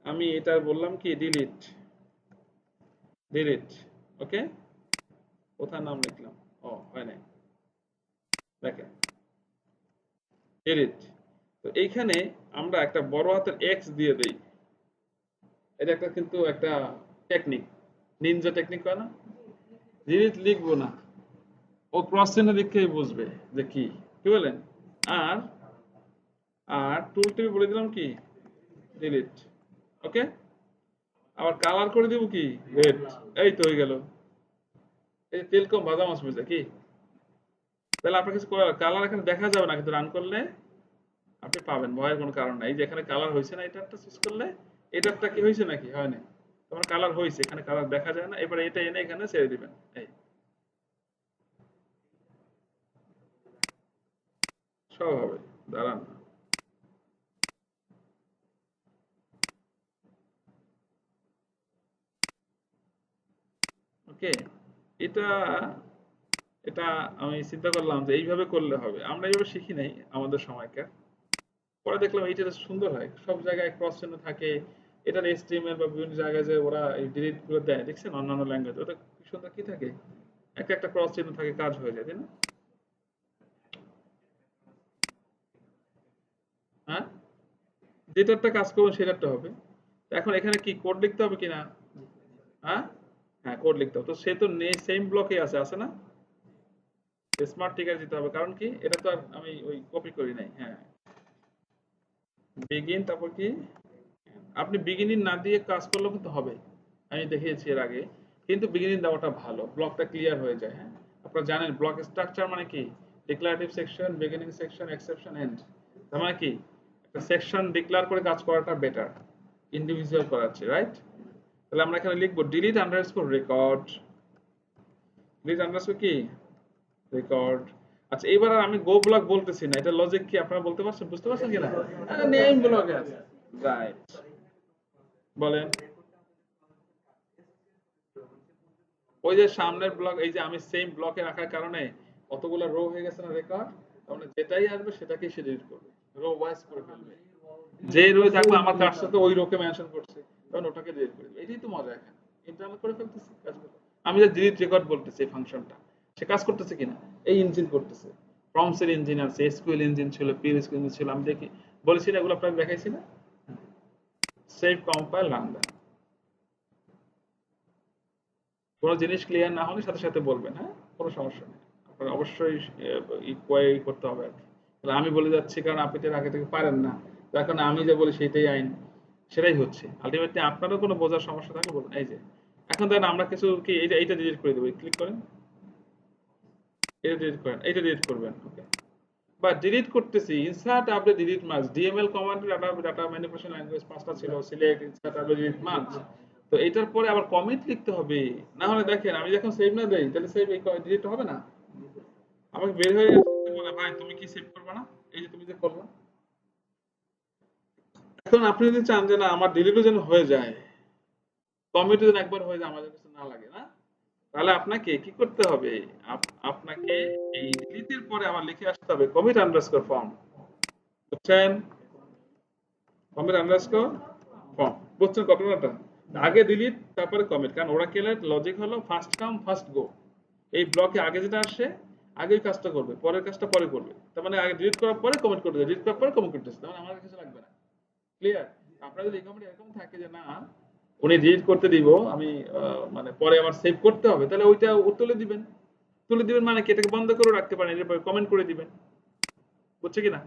আমি এটা বললাম কি ডিলিট, ডিলিট, ওকে, কোথায় নাম লিখলাম, ও হয় নাই, দেখেন ডিলিট। তো এইখানে আমরা একটা বড় হাতের এক্স দিয়ে দেই, এটা একটা কিন্তু একটা টেকনিক, নিনজা টেকনিক হয় না। ডিলিট লিখবো না, ও ক্রস চিহ্ন দেখেই বুঝবে যে কি, কি বলেন। আর আর টুল টিপে বলে দিলাম কি ডিলিট, ওকে। আবার কালার করে দিব কি রেড, এই তো হয়ে গেল, এই তেল কম ভাজা মাছ ভেজা কি। তাহলে আপনার কিছু কালার এখানে দেখা যাবে না, কিন্তু রান করলে আপনি পাবেন, ভয়ের কোনো কারণ নাই। এই যে এখানে কালার হয়েছে না, এটারটা চুজ করলে এটারটা কি হয়েছে নাকি হয় না, তোমার কালার হয়েছে, এখানে কালার দেখা যায় না, এবার এটা এনে এখানে ছেড়ে দিবেন। এই সব হবে, দাঁড়ান। ওকে, এটা এটা আমি চিন্তা করলাম যে এইভাবে করলে হবে, আমরা এইভাবে শিখি নাই আমাদের সময়কার। পরে দেখলাম এইটা সুন্দর হয়, সব জায়গায় ক্রস চিহ্ন থাকে, এটার এইচটিএমএল বা বিভিন্ন জায়গায় যে ওরা এই ডিলিট গুলো দেয় দেখছেন অন্যান্য ল্যাঙ্গুয়েজ, ওটা কি সুন্দর কি থাকে, একটা একটা ক্রস চিহ্ন থাকে, কাজ হয়ে যায়, তাই না? হ্যাঁ, যেটারটা কাজ করবেন সেটারটা হবে। এখন এখানে কি কোড লিখতে হবে কিনা? হ্যাঁ, হ্যাঁ কোড লিখতে হবে, তো সে তো সেম ব্লকে আছে, আছে না? স্মার্ট টিকার দিতে হবে, কারণ কি এটা তো আর আমি ওই কপি করি নাই। হ্যাঁ, বিগিন, তারপর কি আপনি বিগিনিং না দিয়ে কাজ করলেও কিন্তু হবে, আমি দেখিয়েছি এর আগে, কিন্তু বিগিনিং দেওয়াটা ভালো, ব্লকটা ক্লিয়ার হয়ে যায়। হ্যাঁ, আপনারা জানেন ব্লক স্ট্রাকচার মানে কি, declarative section, beginning section, exception, end. তার মানে কি একটা সেকশন ডিক্লেয়ার করে কাজ করাটা বেটার ইন্ডিভিজুয়াল করার চেয়ে, রাইট? তাহলে আমরা এখানে লিখবো delete underscore record, delete underscore কি রেকর্ড। আচ্ছা, এবার আর আমি গো ব্লক বলতেছি না, এটা লজিক কি আপনারা বলতে পারছেন, বুঝতে পারছেন কিনা? নেম ব্লকে আছে, রাইট, বলেন। ওই যে সামনের ব্লক, এই যে আমি সেম ব্লকে রাখার কারণে কতগুলো রো হয়ে গেছে না রেকর্ড, তার মানে যেটাই আসবে সেটাকেই সে ডিলিট করবে, রো ওয়াইজ করে ফেলবে, যে রো থাকবে আমার কার সাথে ওই রোকে মেনশন করছে, তখন ওটাকে ডিলিট করে দিবে। এটাই তো মজা এখানে, ইন্টারনাল করে ফেলতেছি কাজগুলো। আমি যে ডিলিট রেকর্ড বলতেছি এই ফাংশনটা, সে কাজ করতেছে কিনা, এই ইঞ্জিন করতেছে, প্রমস এর ইঞ্জিন আছে, এসকিউএল ইঞ্জিন ছিল, পিএসকিউএল ইঞ্জিন ছিল, আমি দেখি বলেছি না, এগুলো আপনাকে দেখাইছি না? সেভ, কম্পাইল, রান দেন। কোনো জিনিস ক্লিয়ার না হলে সাথে সাথে বলবেন, হ্যাঁ, কোনো সমস্যা নেই। আপনার অবশ্যই কোয়ারি করতে হবে আর কি। তাহলে আমি বলে যাচ্ছি কারণ আপনি তো এর আগে থেকে পারেন না, যার কারণে আমি যে বলি সেটাই আইন, সেটাই হচ্ছে। আলটিমেটলি আপনারও কোনো বোঝার সমস্যা থাকলে বলুন। এই যে এখন দেখেন আমরা কিছু কি এইটা ডিলিট করে দেবো, ক্লিক করেন, এটা ডিলিট করেন, এইটা ডিলিট করবেন, ওকে। বা ডিলিট করতেছি, insert update delete merge, DML কমান্ডের ডাটা ডাটা ম্যানিপুলেশন ল্যাঙ্গুয়েজ পাঁচটা ছিল, select, insert update delete merge. তো এটার পরে আবার কমিট লিখতে হবে, না হলে দেখেন আমি যখন সেভ না দেই তাহলে সেভ এই ডিলিট হবে না, আমাকে বের হয়ে আসতে বলে ভাই তুমি কি সেভ করবে না, এই যে তুমি যে করলা। এখন আপনি যদি চান যে না আমার ডিলিটও যেন হয়ে যায়, কমিটও যেন একবার হয়ে যায়, আমাদের কাছে না লাগে না, তাহলে আপনাকে কি করতে হবে, আপনাকে এই ডিলিটের পরে আবার লিখে আসতে হবে কমিট আন্ডারস্কোর ফর্ম, বুঝছেন? কমিট আন্ডারস্কোর ফর্ম, বুঝছেন ঘটনাটা? আগে ডিলিট তারপরে কমিট, কারণ ওরাকেলের লজিক হলো ফার্স্ট কাম ফার্স্ট গো। এই ব্লকে আগে যেটা আসে আগে ওই কাজটা করবে, পরের কাজটা পরে করবে। তার মানে আগে ডিলিট করার পরে কমিট করতে, ডিলিট করার পরে কমিট করতেছে, তার মানে আমার কিছু লাগবে না। ক্লিয়ার? আপনার যদি কমিট এরকম থাকে যে না উনি ডিলিট করতে দিব আমি, মানে পরে আমার সেভ করতে হবে, তাহলে ওইটা তুলে দিবেন। তুলে দিবেন মানে কি, এটাকে বন্ধ করে রাখতে পারেন, এরপরে কমেন্ট করে দিবেন, বুঝছে কিনা?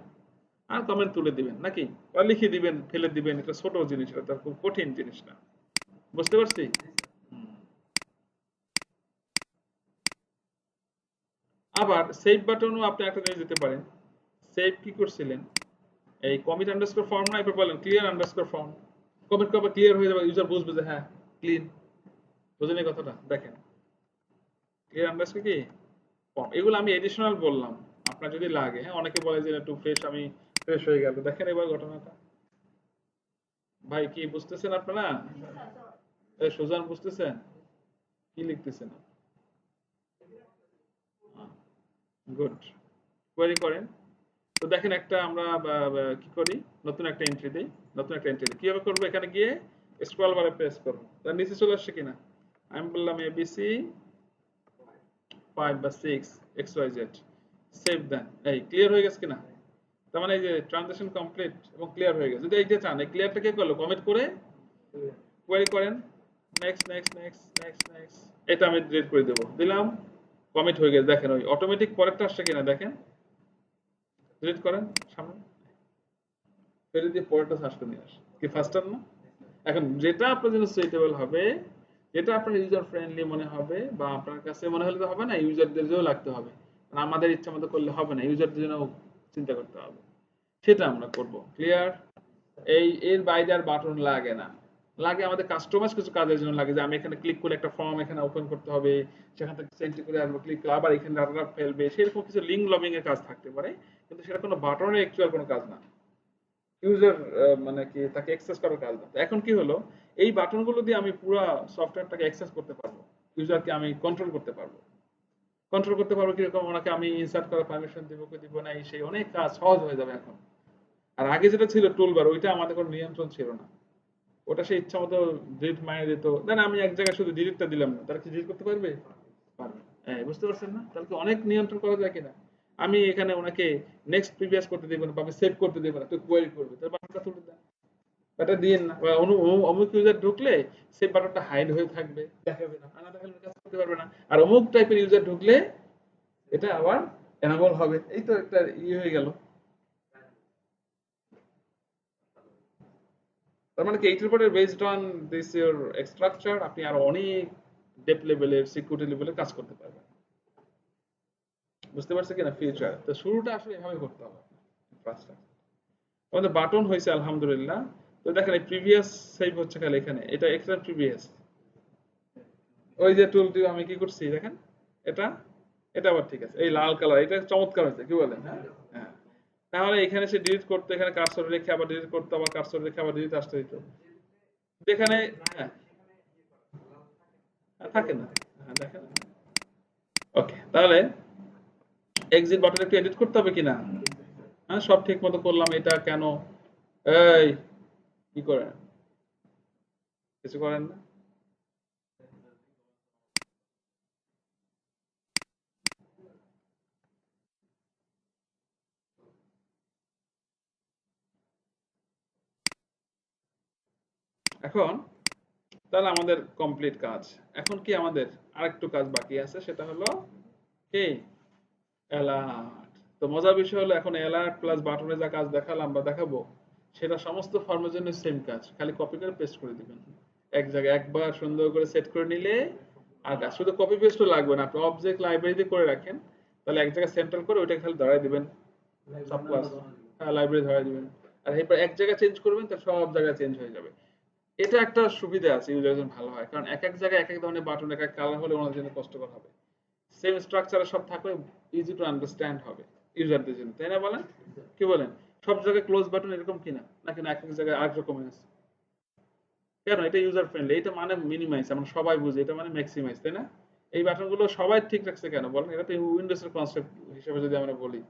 আর কমেন্ট তুলে দিবেন নাকি, বা লিখে দিবেন, ফেলে দিবেন, এটা ছোট জিনিস, এটা খুব কঠিন জিনিস না, বুঝতে পারছি? হুম। আবার সেভ বাটনও আপনি একটা জিনিস দিতে পারেন। সেভ কি করছিলেন, এই কমিট আন্ডারস্কোর ফর্ম না, এবার বলেন ক্লিয়ার আন্ডারস্কোর ফর্ম, কমিট করবে ক্লিয়ার হয়ে যাবে, ইউজার বুঝবে যে হ্যাঁ ক্লিন। বুঝলেন এই কথাটা? দেখেন ক্লিয়ার আন্ডারস্কোর কি ফর্ম, এগুলো আমি এডিশনাল বললাম, আপনার যদি লাগে। হ্যাঁ, অনেকে বলে যে একটু ফ্রেশ, আমি ফ্রেশ হয়ে গেল, দেখেন এবার ঘটনাটা। ভাই কি বুঝতেছেন আপনারা? এই সুজান বুঝতেছেন কি লিখতেছেন? গুড, কোয়েরি করেন। তো দেখেন একটা আমরা কি করি, নতুন একটা এন্ট্রি দেই, নতুন একটা এন্ট্রি দিই, কিভাবে করবো, এখানে গিয়ে স্ক্রল বারে প্রেস করবো, তার নিচে চলে আসছে কিনা, আমি বললাম এবিসি 5 বা 6 XYZ, সেভ দেন, এই ক্লিয়ার হয়ে গেছে কিনা? তার মানে এই যে ট্রানজাকশন কমপ্লিট এবং ক্লিয়ার হয়ে গেছে। যদি এইটা চান, এই ক্লিয়ারটা কে করলো, কমিট করে কোয়েরি করেন, next next next next next, এটা আমি ডিলিট করে দেবো, দিলাম, কমিট হয়ে গেছে। দেখেন ওই অটোমেটিক পরেরটা আসছে কিনা দেখেন, ডিলিট করেন সামনে, ফেলে দিয়ে পরেরটা সার্চ করে নিয়ে আসে, কি ফাস্টার না? এখন যেটা আপনার জন্য সুইটেবল হবে, যেটা আপনার ইউজার ফ্রেন্ডলি মনে হবে, বা আপনার কাছে মনে হলে তো হবে না, ইউজারদের জন্য লাগতে হবে, কারণ আমাদের ইচ্ছা মতো করলে হবে না, ইউজারদের জন্য চিন্তা করতে হবে, সেটা আমরা করব। ক্লিয়ার? এই এর বাইরে আর বাটন লাগে না, লাগে আমাদের কাস্টমাইজ কিছু কাজের জন্য লাগে, যে আমি এখানে ক্লিক করে একটা ফর্ম এখানে ওপেন করতে হবে, সেখান থেকে সেন্ড করে আসবো, ক্লিক করে আবার এখানে ডাটা ফেলবে, সেরকম কিছু লিঙ্ক লবিং এর কাজ থাকতে পারে, কিন্তু সেটা কোনো বাটনের অ্যাকচুয়াল কোনো কাজ না, ইউজার মানে কি তাকে অ্যাক্সেস করার কাজ না। তো এখন কি হলো, এই বাটনগুলো দিয়ে আমি পুরো সফটওয়্যারটাকে অ্যাক্সেস করতে পারবো, ইউজারকে আমি কন্ট্রোল করতে পারবো। কন্ট্রোল করতে পারবো কিরকম, ওনাকে আমি ইনসার্ট করার পারমিশন দিব কি দিব না, এই সেই অনেক কাজ সহজ হয়ে যাবে এখন। আর আগে যেটা ছিল টুলবার, ওইটা আমাদের কোনো নিয়ন্ত্রণ ছিল না, ওটা সে ইচ্ছা মতো ডিলিট মারিয়ে দিত। দেন আমি এক জায়গায় শুধু ডিলিটটা দিলাম না, তারা কি ডিলিট করতে পারবে? পারবে। হ্যাঁ, বুঝতে পারছেন না? তাহলে কি অনেক নিয়ন্ত্রণ করা যায় কিনা? আমি এখানে ওনাকে নেক্সট প্রিভিয়াস করতে দেব না, বা আমি সেভ করতে দেব না, তুই কোয়েরি করবে, তার বাটনটা তুলে দেন, এটা দিয়েন না। বা অমুক ইউজার ঢুকলে সেভ বাটনটা হাইড হয়ে থাকবে, দেখাবে না, আর না দেখালে কাজ করতে পারবে না। আর অমুক টাইপের ইউজার ঢুকলে এটা আবার এনাবল হবে। এই তো একটা ইয়ে হয়ে গেল। তার মানে কি এইটার উপরে based on this your structure আপনি আরো অনেক ডেপ লেভেলের সিকিউরিটি লেভেলে কাজ করতে পারবেন। বুঝতে পারছেন কিনা? ফিউচার তো শুরুটা আসলে এভাবে করতে হবে। ফার্স্ট আমাদের বাটন হয়েছে আলহামদুলিল্লাহ। তো দেখেন এই প্রিভিয়াস সেভ হচ্ছে খালি এখানে, এটা এক্সট্রা প্রিভিয়াস। ওই যে টুলটি আমি কি করছি দেখেন, এটা এটা আবার ঠিক আছে, এই লাল কালার এটা চমৎকার হয়েছে, কি বলেন? হ্যাঁ, হ্যাঁ। তাহলে এখানে সে ডিলিট করতে, এখানে কার্সর রেখে আবার ডিলিট করতে, আবার কার্সর রেখে আবার ডিলিট আসতে দিত, যেখানে হ্যাঁ থাকে না। হ্যাঁ, দেখেন। ওকে, তাহলে এক্সিট বাটন একটু এডিট করতে হবে কিনা? হ্যাঁ, সব ঠিক মতো করলাম, এটা কেন এই কি করেন, কিছু করেন না? এখন তাহলে আমাদের কমপ্লিট কাজ। এখন কি আমাদের আরেকটু কাজ বাকি আছে, সেটা হলো কি অ্যালার্ট। তো মজার বিষয় হলো এখন অ্যালার্ট প্লাস বাটনে যা কাজ দেখালাম বা দেখাবো, সেটা সমস্ত ফর্মের জন্য সেম কাজ, খালি কপি করে পেস্ট করে দিবেন এক জায়গায়, একবার সুন্দর করে সেট করে নিলে। আর কাজ শুধু কপি পেস্টও লাগবে না, আপনি অবজেক্ট লাইব্রেরিতে করে রাখেন, তাহলে এক জায়গায় সেন্ট্রাল করে ওইটা খালি ধরাই দিবেন সব ক্লাস, হ্যাঁ লাইব্রেরি ধরাই দিবেন। আর এরপর এক জায়গায় চেঞ্জ করবেন, তার সব জায়গায় চেঞ্জ হয়ে যাবে। এটা একটা সুবিধা আছে, ইউজার জন্য ভালো হয়, কারণ এক এক জায়গায় এক এক ধরনের বাটন এক এক কালার হলে ওনার জন্য কষ্টকর হবে। সেম স্ট্রাকচারে সব থাকলে ইজি টু আন্ডারস্ট্যান্ড হবে ইউজারদের জন্য, তাই না বলেন? কি বলেন? সব জায়গায় ক্লোজ বাটন এরকম কিনা, নাকি না এক এক জায়গায় আরেক রকমের আছে? কেন? এটা ইউজার ফ্রেন্ডলি, এটা মানে মিনিমাইজ, আমরা সবাই বুঝি, এটা মানে ম্যাক্সিমাইজ, তাই না? এই বাটনগুলো সবাই ঠিক রাখছে কেন বলেন? এটা তো উইন্ডোজ এর কনসেপ্ট হিসেবে যদি আমরা বলি,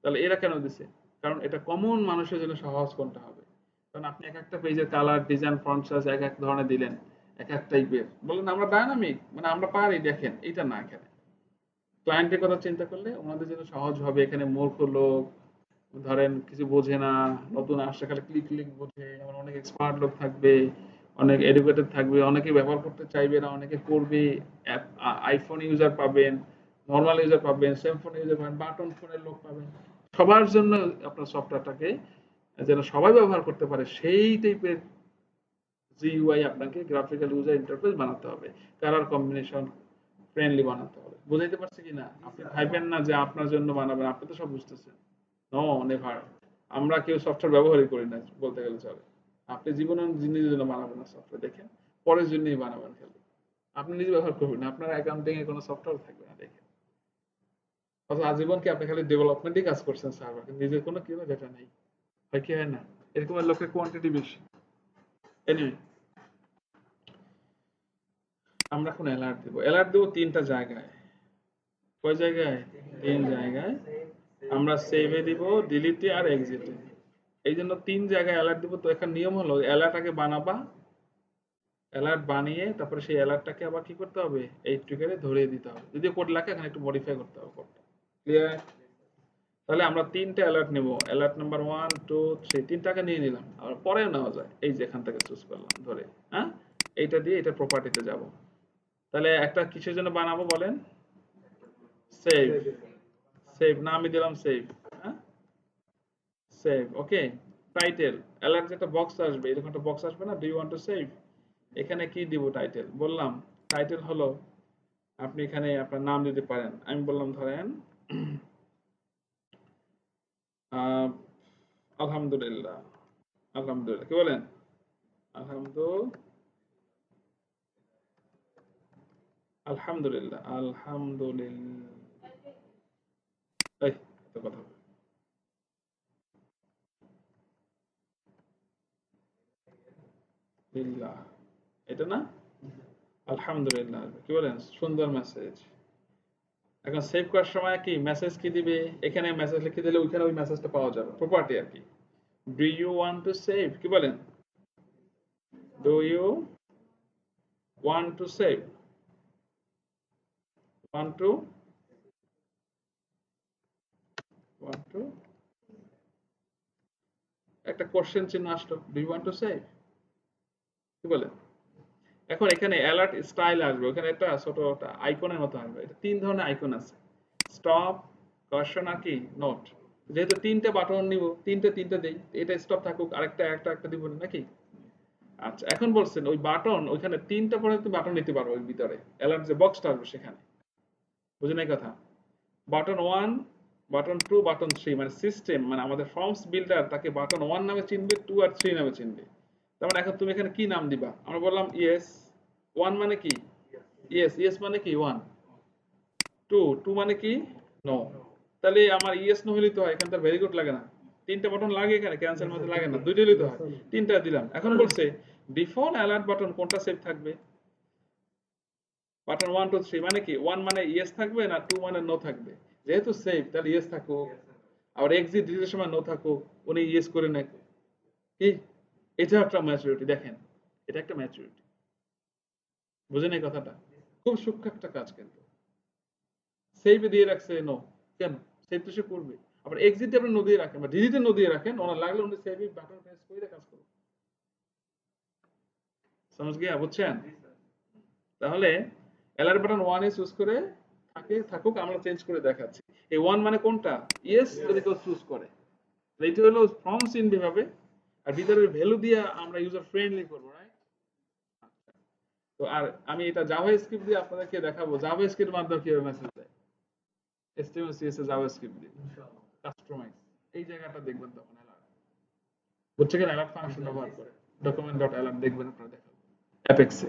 তাহলে এরা কেন দিছে? কারণ এটা কমন মানুষের জন্য সহজ কোনটা হবে। কারণ আপনি এক একটা পেজের কালার ডিজাইন ফন্ট সাইজ এক এক ধরনের দিলেন, এক এক টাইপের, বলেন আমরা ডায়নামিক মানে আমরা পারি, দেখেন এটা না, এখানে ক্লায়েন্টের কথা চিন্তা করলে ওনাদের জন্য সহজ হবে। এখানে মূর্খ লোক ধরেন কিছু বোঝে না, নতুন আসছে খালি ক্লিক ক্লিক বোঝে, এমন অনেক এক্সপার্ট লোক থাকবে, অনেক এডুকেটেড থাকবে, অনেকে ব্যবহার করতে চাইবে না, অনেকে করবে। আইফোন ইউজার পাবেন, নর্মাল ইউজার পাবেন, সেম ফোন ইউজার পাবেন, বাটন ফোনের লোক পাবেন। সবার জন্য আপনার সফটওয়্যারটাকে যেন সবাই ব্যবহার করতে পারে সেই টাইপের জিইউআই আপনাকে গ্রাফিক্যাল ইউজার ইন্টারফেস বানাতে হবে, কালার কম্বিনেশন ফ্রেন্ডলি বানাতে হবে। বুঝাইতে পারছি কিনা? আপনি ভাববেন না যে আপনার জন্য বানাবেন, আপনি তো সব বুঝতেছেন। No, never. আমরা কেউ সফটওয়্যার ব্যবহারই করি না বলতে গেলে চলে। আপনি জীবনে নিজের জন্য বানাবেন না সফটওয়্যার, দেখেন পরের জন্যই বানাবেন খালি, আপনি নিজে ব্যবহার করবেন না, আপনার অ্যাকাউন্টিং এ কোনো সফটওয়্যার থাকবে না দেখেন। অথচ আজীবন কি আপনি খালি ডেভেলপমেন্টই কাজ করছেন সার্ভার, নিজের কোনো কি ডেটা নেই, হয় কি হয় না? এরকমের লোকের কোয়ান্টিটি বেশি। এনিওয়ে, আমরা এখন অ্যালার্ট দেবো, অ্যালার্ট দেবো তিনটা জায়গায়। কয় জায়গায়? তিন জায়গায়। আমরা সেভে দিব, ডিলিটে আর এক্সিটে। এই জন্য তিন জায়গায় অ্যালার্ট দিব। তো একটা নিয়ম হলো অ্যালার্ট আগে বানাবা, অ্যালার্ট বানিয়ে তারপরে সেই অ্যালার্টটাকে আবার কি করতে হবে, এই ট্রিগারে ধরিয়ে দিতে হবে। যদি কোড লাগে এখানে একটু মডিফাই করতে হবে কোডটা। ক্লিয়ার? তাহলে আমরা তিনটে অ্যালার্ট নেব, অ্যালার্ট নাম্বার 1 2 3, তিনটাকে নিয়ে নিলাম, আবার পরেও নেওয়া যায়, এই যে এখান থেকে চুজ করলাম ধরে, হ্যাঁ, এইটা দিয়ে এটা প্রপার্টিতে যাব। তাহলে একটা কিসের জন্য বানাবো বলেন? সেভ। সেভ না, আমি দিলাম সেভ। হ্যাঁ, সেভ। ওকে, টাইটেল অ্যালার্ট যেটা বক্স আসবে, এরকম একটা বক্স আসবে না, do you want to save, এখানে কি দিব? টাইটেল বললাম। টাইটেল হলো আপনি এখানে আপনার নাম দিতে পারেন, আমি বললাম ধরেন আলহামদুলিল্লাহ, আলহামদুলিল্লাহ, কি বলেন? আলহামদুলিল্লাহ, আলহামদুলিল্লাহ, আলহামদুলিল্লাহ। এই তো কথা বল। লিল্লাহ, এটা না? আলহামদুলিল্লাহ, কি বলেন? সুন্দর মেসেজ। এখন সেভ করার সময় কি মেসেজ কি দিবে? এখানে মেসেজ লিখে দিলে ওইখানে ওই মেসেজটা পাওয়া যাবে, প্রপার্টি আর কি। Do you want to save, কি বলেন? Do you want to save, want to, want to, একটা কোশ্চেন চিহ্ন আসলো, do you want to save, কি বলেন? এখন এখানে অ্যালার্ট স্টাইল আসবে, ওখানে একটা ছোট একটা আইকনের মতো আসবে। এটা তিন ধরনের আইকন আছে, স্টপ, কাশন আর কি নোট। যেহেতু তিনটে বাটন নিব, তিনটে তিনটে দেই, এটা স্টপ থাকুক, আরেকটা একটা একটা দিব নাকি? আচ্ছা, এখন বলছেন ওই বাটন ওইখানে তিনটা পরে তুমি বাটন নিতে পারো ওই ভিতরে, অ্যালার্ট যে বক্সটা আসবে সেখানে। বুঝেন এই কথা? Button one, button two, button three, মানে সিস্টেম, মানে আমাদের ফর্মস বিল্ডার তাকে বাটন ওয়ান নামে চিনবে, টু আর থ্রি নামে চিনবে। তার মানে এখন তুমি এখানে কি নাম দিবা? আমরা বললাম ইয়েস। ওয়ান মানে কি? ইয়েস। ইয়েস মানে কি? ওয়ান। টু, টু মানে কি? নো। তাহলে আমার ইয়েস নো হলেই তো হয়, এখানে তো ভেরি গুড লাগে না। তিনটা বাটন লাগে এখানে, ক্যান্সেল মধ্যে লাগে না, দুইটা হলেই তো হয়। তিনটা দিলাম। এখন বলছে ডিফল্ট অ্যালার্ট বাটন কোনটা সেভ থাকবে? বাটন ওয়ান টু থ্রি মানে কি? ওয়ান মানে ইয়েস থাকবে না টু মানে নো থাকবে? যেহেতু সেভ তাহলে ইয়েস থাকুক, আবার এক্সিট ডিলিটের সময় নো থাকুক, উনি ইয়েস করে নেয়। কি? এটা একটা ম্যাচুরিটি, দেখেন, এটা একটা ম্যাচুরিটি। বুঝেন এই কথাটা? খুব সূক্ষ্ম একটা কাজ কিন্তু। সেভে দিয়ে রাখছে নো, কেন? সেভ তো সে করবে। আবার এক্সিটে আপনি নো দিয়ে রাখেন বা ডিলিটে নো দিয়ে রাখেন, ওনার লাগলে উনি সেভে বাটন প্রেস করে কাজ করবে। समझ গিয়া, বুঝছেন? তাহলে LR button one A choose করে থাকে থাকুক, আমরা চেঞ্জ করে দেখাচ্ছি। এই ওয়ান মানে কোনটা? ইয়েস যদি কেউ চুজ করে, এইটা হলো ফ্রম সিন ভাবে। আর ভিতরের ভ্যালু দিয়ে আমরা ইউজার ফ্রেন্ডলি করবো, রাইট? তো আর আমি এটা জাভা স্ক্রিপ্ট দিয়ে আপনাদেরকে দেখাবো জাভা স্ক্রিপ্টের মাধ্যমে কিভাবে মেসেজ দেয়, HTML CSS জাভা স্ক্রিপ্ট দিয়ে কাস্টমাইজ। এই জায়গাটা দেখবেন তখন অ্যালার্ট, বুঝছে কিনা? অ্যালার্ট ফাংশন ব্যবহার করে ডকুমেন্ট ডট অ্যালার্ট দেখবেন, আপনারা দেখাবো অ্যাপেক্সে।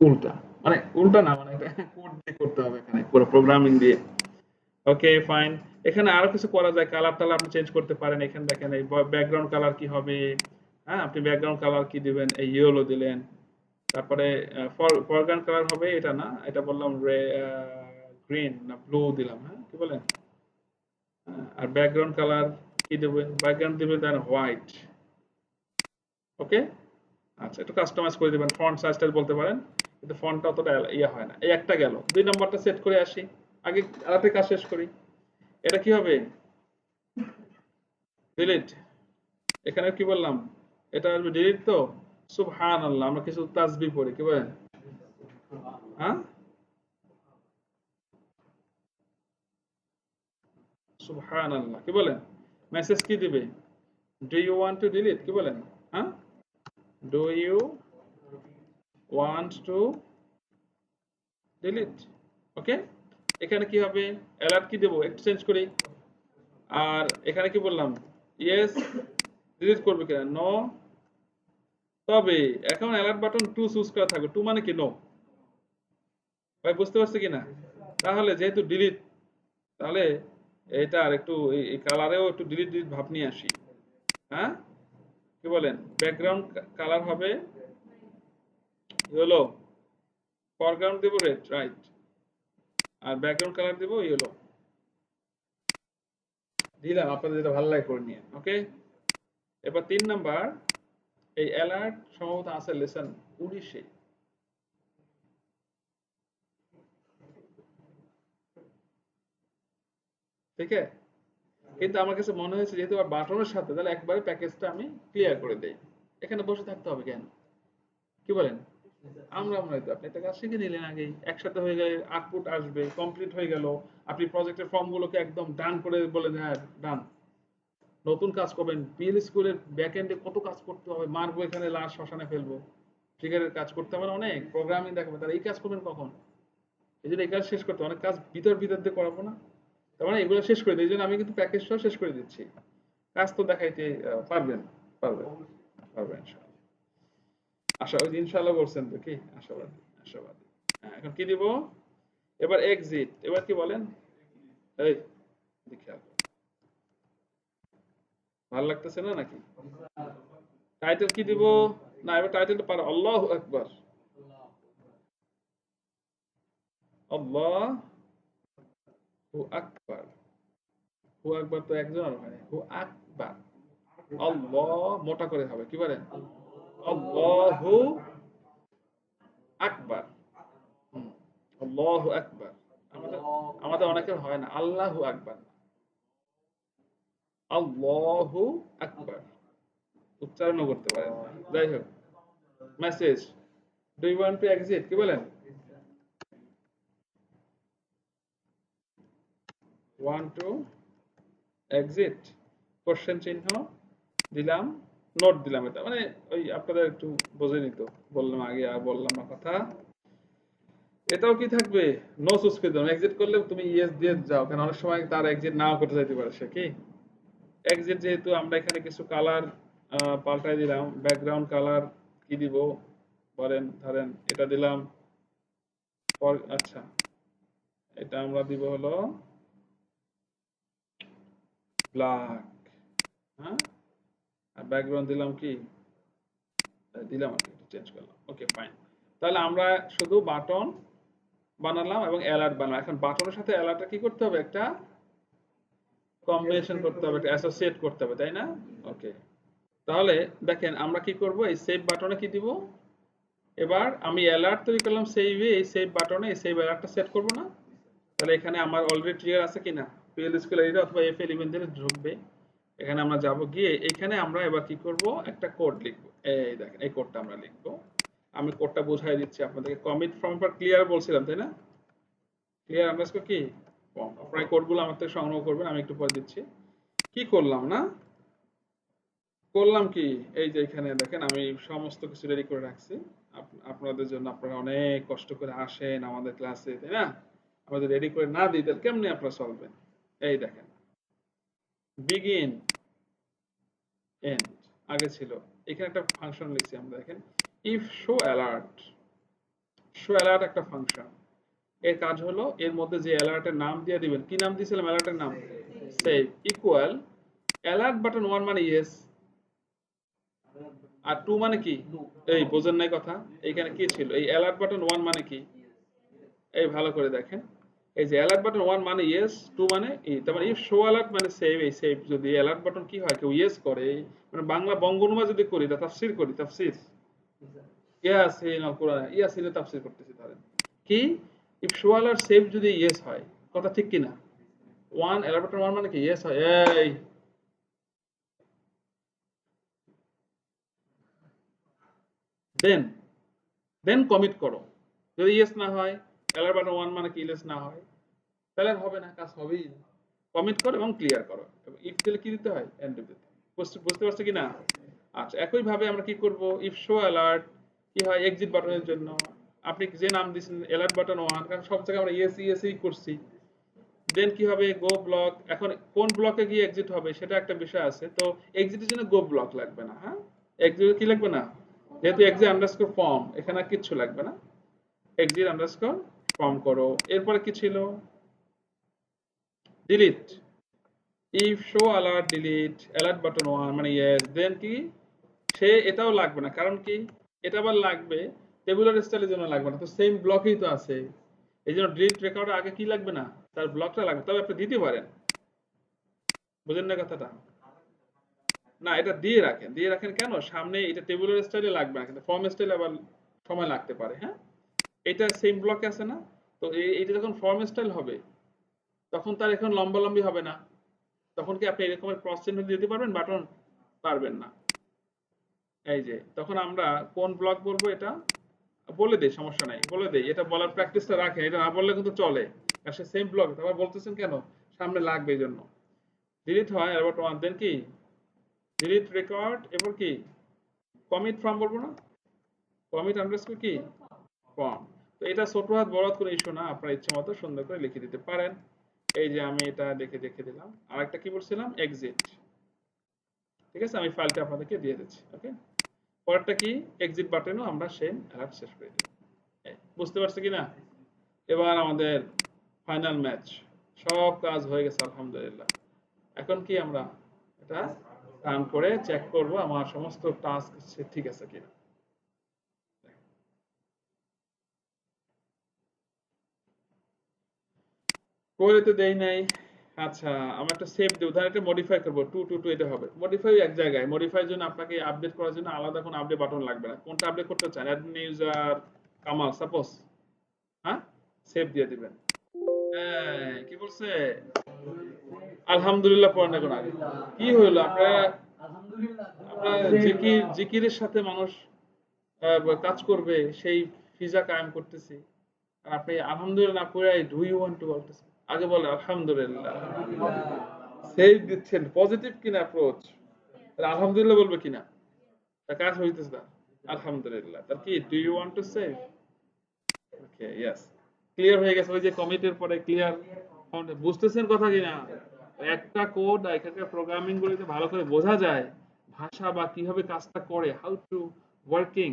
উল্টা, মানে উল্টা না, মানে এটা কোড দিয়ে করতে হবে এখানে, পুরো প্রোগ্রামিং দিয়ে। Okay fine. এখানে আরো কিছু করা যায়, কালার টালার আপনি চেঞ্জ করতে পারেন। এখানে দেখেন এই ব্যাকগ্রাউন্ড কালার কি হবে। হ্যাঁ, আপনি ব্যাকগ্রাউন্ড কালার কি দিবেন? এই ইয়েলো দিলেন। তারপরে ফরগ্রাউন্ড কালার হবে এটা না, এটা বললাম গ্রিন না ব্লু দিলাম, হ্যাঁ কি বলেন? আর ব্যাকগ্রাউন্ড কালার কি দেবেন? ব্যাকগ্রাউন্ড দিবেন দেন হোয়াইট। ওকে। আচ্ছা, একটু কাস্টমাইজ করে দিবেন, ফন্ট সাইজটা বলতে পারেন, কিন্তু ফন্টটা অতটা ইয়ে হয় না। এই একটা গেল, দুই নম্বরটা সেট করে আসি। আগে আরেকটা কাজ শেষ করি। এটা কি হবে? ডিলিট। এখানে কি বললাম? এটা আসবে ডিলিট তো। সুবহানাল্লাহ, আমরা কিছু তাসবিহ পড়ি, কি বলেন? হ্যাঁ, সুবহানাল্লাহ, কি বলেন? মেসেজ কি দিবে? Do you want to delete, কি বলেন? হ্যাঁ, do you want to delete. Okay. এখানে কি হবে? অ্যালার্ট কি দেবো? একটু চেঞ্জ করি। আর এখানে কি বললাম? ইয়েস। ডিলিট করবে কিনা? নো। তবে এখন অ্যালার্ট বাটন টু চুজ করা থাকবে। টু মানে কি? নো। ভাই বুঝতে পারছে কিনা? তাহলে যেহেতু ডিলিট, তাহলে এটা আর একটু এই কালারেও একটু ডিলিট ডিলিট ভাব নিয়ে আসি। হ্যাঁ, কি বলেন? ব্যাকগ্রাউন্ড কালার হবে ইয়েলো, ফরগ্রাউন্ড দেবো রেড, রাইট, আর ব্যাকগ্রাউন্ড কালার দেবো ইয়েলো। দিলাম, আপনাদের যেটা ভালো লাগে করে নিয়ে। ওকে। এবার 3 নাম্বার, এই অ্যালার্ট সম্ভবত আছে লেসন 19-এ। ঠিক আছে? কিন্তু আমার কাছে মনে হয়েছে যেহেতু আর বাটনের সাথে, তাহলে একবারে প্যাকেজটা আমি ক্লিয়ার করে দেই। এখানে বসে থাকতে হবে কেন? কি বলেন? আমরা মনে হয় তো আপনি একটা কাজ শিখে নিলেন আগেই, একসাথে হয়ে গেলে আউটপুট আসবে, কমপ্লিট হয়ে গেল। আপনি প্রজেক্টের ফর্মগুলোকে একদম ডান করে বলেন হ্যাঁ ডান। নতুন কাজ করবেন, পিএল স্কুলের ব্যাক এন্ডে কত কাজ করতে হবে, মারবো এখানে লাশ শ্মশানে ফেলবো, ফিগারের কাজ করতে হবে না অনেক, প্রোগ্রামিং দেখাবে, তাহলে এই কাজ করবেন কখন? এই জন্য এই কাজ শেষ করতে অনেক কাজ ভিতর ভিতর দিয়ে করাবো না। তার মানে এগুলো শেষ করে দিই, এই জন্য আমি কিন্তু প্যাকেজ সহ শেষ করে দিচ্ছি। কাজ তো দেখাইতে পারবেন, পারবেন, পারবেন ইনশাআল্লাহ। আশা, ওই যে ইনশাআল্লাহ বলছেন তো, কি আশাবাদী? আশাবাদী। এখন কি দিব? এবার এক্সিট, এবার কি বলেন? এই দেখে ভালো লাগতেছে না নাকি? টাইটেল কি দিব? না, এবার টাইটেলটা পারো, আল্লাহু আকবার। আল্লাহু আকবার। হু আকবার তো একজন হয়, হু আকবার। আল্লাহ মোটা করে হবে, কি বলেন? আল্লাহু আকবার। হুম, আল্লাহু আকবার। আমাদের আমাদের অনেকের হয় না, আল্লাহু আকবার, আল্লাহু আকবার উচ্চারণও করতে পারেন না। যাই হোক, message, do you want to exit, কি বলেন? ওয়ান্ট টু এক্সিট, কোশ্চেন চিহ্ন দিলাম, নোট দিলাম। এটা মানে ওই আপনাদের একটু বোঝে নিত, বললাম আগে আর বললাম না কথা। এটাও কি থাকবে? নো চুজ করে দিলাম, এক্সিট করলে তুমি ইয়েস দিয়ে যাও, কারণ অনেক সময় তার এক্সিট নাও করতে যাইতে পারে সে, কি এক্সিট। যেহেতু আমরা এখানে কিছু কালার পাল্টাই দিলাম, ব্যাকগ্রাউন্ড কালার কি দিব বলেন? ধরেন এটা দিলাম, আচ্ছা এটা আমরা দিব হলো ব্ল্যাক, হ্যাঁ, আর ব্যাকগ্রাউন্ড দিলাম কি দিলাম আর কি, চেঞ্জ করলাম, ওকে ফাইন। তাহলে আমরা শুধু বাটন বানালাম এবং অ্যালার্ট বানালাম। এখন বাটনের সাথে অ্যালার্টটা কি করতে হবে? একটা কম্বিনেশন করতে হবে, একটা অ্যাসোসিয়েট করতে হবে, তাই না? ওকে, তাহলে দেখেন আমরা কি করব, এই সেভ বাটনে কি দিব? এবার আমি অ্যালার্ট তৈরি করলাম সেভে, এই সেভ বাটনে এই সেভ অ্যালার্টটা সেট করব না? তাহলে এখানে আমার অলরেডি ট্রিগার আছে কিনা, পিএল স্কুল এরিয়া অথবা F11 দিলে ঢুকবে। এখানে আমরা যাব, গিয়ে এখানে আমরা এবার কি করব, একটা কোড লিখব। এই দেখেন এই কোডটা আমরা লিখব। আমি কোডটা বোঝাই দিচ্ছি আপনাদেরকে। কমিট ফ্রম পর ক্লিয়ার বলছিলাম, তাই না? ক্লিয়ার আন্ডারস্কোর কি ফর্ম, আপনারা কোডগুলো আমার থেকে সংগ্রহ করবেন, আমি একটু পরে দিচ্ছি। কি করলাম না, করলাম কি, এই যে এখানে দেখেন আমি সমস্ত কিছু রেডি করে রাখছি আপনাদের জন্য। আপনারা অনেক কষ্ট করে আসেন আমাদের ক্লাসে, তাই না? আমাদের রেডি করে না দিই তাহলে কেমনে আপনারা চলবেন? এই দেখেন, বিগিন, এন্ড আগে ছিল। এখানে একটা ফাংশন লিখছি আমরা, দেখেন if show alert. Show alert একটা ফাংশন, এর কাজ হলো এর মধ্যে যে অ্যালার্টের নাম দিয়ে দিবেন, কি নাম দিয়েছিলাম অ্যালার্টের নাম? সেভ ইকুয়াল অ্যালার্ট বাটন 1 মানে ইয়েস, আর 2 মানে কি? এই বোঝেন নাই কথা? এইখানে কি ছিল, এই অ্যালার্ট বাটন 1 মানে কি? এই ভালো করে দেখেন, এই যে অ্যালার্ট বাটন 1 মানে ইয়েস, 2 মানে ই, তার মানে ইফ শো অ্যালার্ট মানে সেভ। এই সেভ যদি অ্যালার্ট বাটন কি হয়, কেউ ইয়েস করে, মানে বাংলা বঙ্গনুমা যদি করি, তা তাফসীর করি, তাফসীর ইয়াসিন আল কোরআন, ইয়াসিনে তাফসীর করতেছি, ধরেন কি ইফ শো অ্যালার্ট সেভ যদি ইয়েস হয়, কথা ঠিক কি না? 1 অ্যালার্ট বাটন 1 মানে কি ইয়েস হয়। এই দেন দেন কমিট করো। যদি ইয়েস না হয়, অ্যালার্ট বাটন 1 মানে কি ইয়েস না হয়, তাহলে আর হবে না, কাজ হবেই না। কমিট করো এবং ক্লিয়ার করো। এবং ইফ দিলে কি দিতে হয়? এন্ড দিতে হয়। বুঝতে পারছো কি না? আচ্ছা, একই ভাবে আমরা কি করব, ইফ শো অ্যালার্ট কি হয় এক্সিট বাটনের জন্য, আপনি যে নাম দিয়েছেন অ্যালার্ট বাটন 1, কারণ সব জায়গায় আমরা ইয়েস ইয়েসই করছি। দেন কি হবে, গো ব্লক। এখন কোন ব্লকে গিয়ে এক্সিট হবে সেটা একটা বিষয় আছে, তো এক্সিটের জন্য গো ব্লক লাগবে না, হ্যাঁ, এক্সিট কি লাগবে না, যেহেতু এক্সিট আন্ডারস্কোর ফর্ম, এখানে আর কিচ্ছু লাগবে না, এক্সিট আন্ডারস্কোর ফর্ম করো। এরপরে কি ছিল, delete, if show alert delete alert button 1 মানে ইয়েস, দেন কি, সে এটাও লাগবে না, কারণ কি এটা আবার লাগবে টেবুলার স্টাইলের জন্য, লাগবে না তো, সেম ব্লকেই তো আছে। এই জন্য ডিলিট রেকর্ডের আগে কি লাগবে না, তার ব্লকটা লাগবে, তবে আপনি দিতে পারেন। বুঝেন না কথাটা? না, এটা দিয়ে রাখেন, দিয়ে রাখেন কেন, সামনে এটা টেবুলার স্টাইলে লাগবে না, কিন্তু ফর্ম স্টাইলে আবার সময় লাগতে পারে, হ্যাঁ। এটা সেম ব্লকে আছে না, তো এইটা যখন ফর্ম স্টাইল হবে তখন তার এখন লম্বালম্বি হবে না, তখন কি আপনি এরকমের ক্রস চিহ্ন দিতে পারবেন বাটন? পারবেন না। এই যে তখন আমরা কোন ব্লক বলবো, এটা বলে দেই, সমস্যা নাই, বলে দেই, এটা বলার প্র্যাকটিসটা রাখেন, এটা না বললে কিন্তু চলে। আর সে সেম ব্লক আবার বলতেছেন কেন, সামনে লাগবে এই জন্য। ডিলিট হয় এবার ওয়ান, দেন কি ডিলিট রেকর্ড, এরপর কি কমিট ফর্ম বলবো না, কমিট আন্ডারস্কোর কি ফর্ম। তো এটা ছোট হাত বড় হাত কোনো ইস্যু না, আপনার ইচ্ছে মতো সুন্দর করে লিখে দিতে পারেন। এই যে আমি এটা দেখে দিলাম। আর একটা কি বলছিলাম, এক্সিট। ঠিক আছে, আমি ফাইলটা আপনাদেরকে দিয়ে দিচ্ছি, ওকে। পরেরটা কি, এক্সিট বাটনও আমরা সেম অ্যালার্ট শেষ করে দেব। বুঝতে পারছে কিনা? এবার আমাদের ফাইনাল ম্যাচ, সব কাজ হয়ে গেছে আলহামদুলিল্লাহ। এখন কি আমরা এটা রান করে চেক করব আমার সমস্ত টাস্ক ঠিক আছে কিনা। কোয়েরিতে দেই নাই। আচ্ছা, আমরা একটা সেভ দেব, ধরেন এটা মডিফাই করব, 222 এটা হবে। মডিফাই এক জায়গায়, মডিফাই জন্য আপনাকে আপডেট করার জন্য আলাদা কোনো আপডেট বাটন লাগবে না। কোনটা আপডেট করতে চান? অ্যাডমিন ইউজার কামাল সাপোজ, হ্যাঁ, সেভ দিয়ে দিবেন। হ্যাঁ, কি বলছে? আলহামদুলিল্লাহ পড়েন এখন আগে। কি হইলো? আপনারা আপনারা জিকিরের সাথে মানুষ কাজ করবে, সেই ফিজা কায়েম করতেছি। আর আপনি আলহামদুলিল্লাহ না পড়ে ডু ইউ ওয়ান্ট টু বলতেছেন। আগে বলে আলহামদুলিল্লাহ। সেভ দিচ্ছেন, পজিটিভ কিনা অ্যাপ্রোচ? আলহামদুলিল্লাহ বলবে কিনা? তা কাজ হইতেছে না। আলহামদুলিল্লাহ। তার কি do you want to save? Okay, yes. Clear হয়ে গেছে। ওই যে কমিটের পরে ক্লিয়ার বুঝতেছেন কথা কিনা? একটা কোড এখানকার প্রোগ্রামিং গুলোতে ভালো করে বোঝা যায়, ভাষা বা কিভাবে কাজটা করে, হাউ টু ওয়ার্কিং,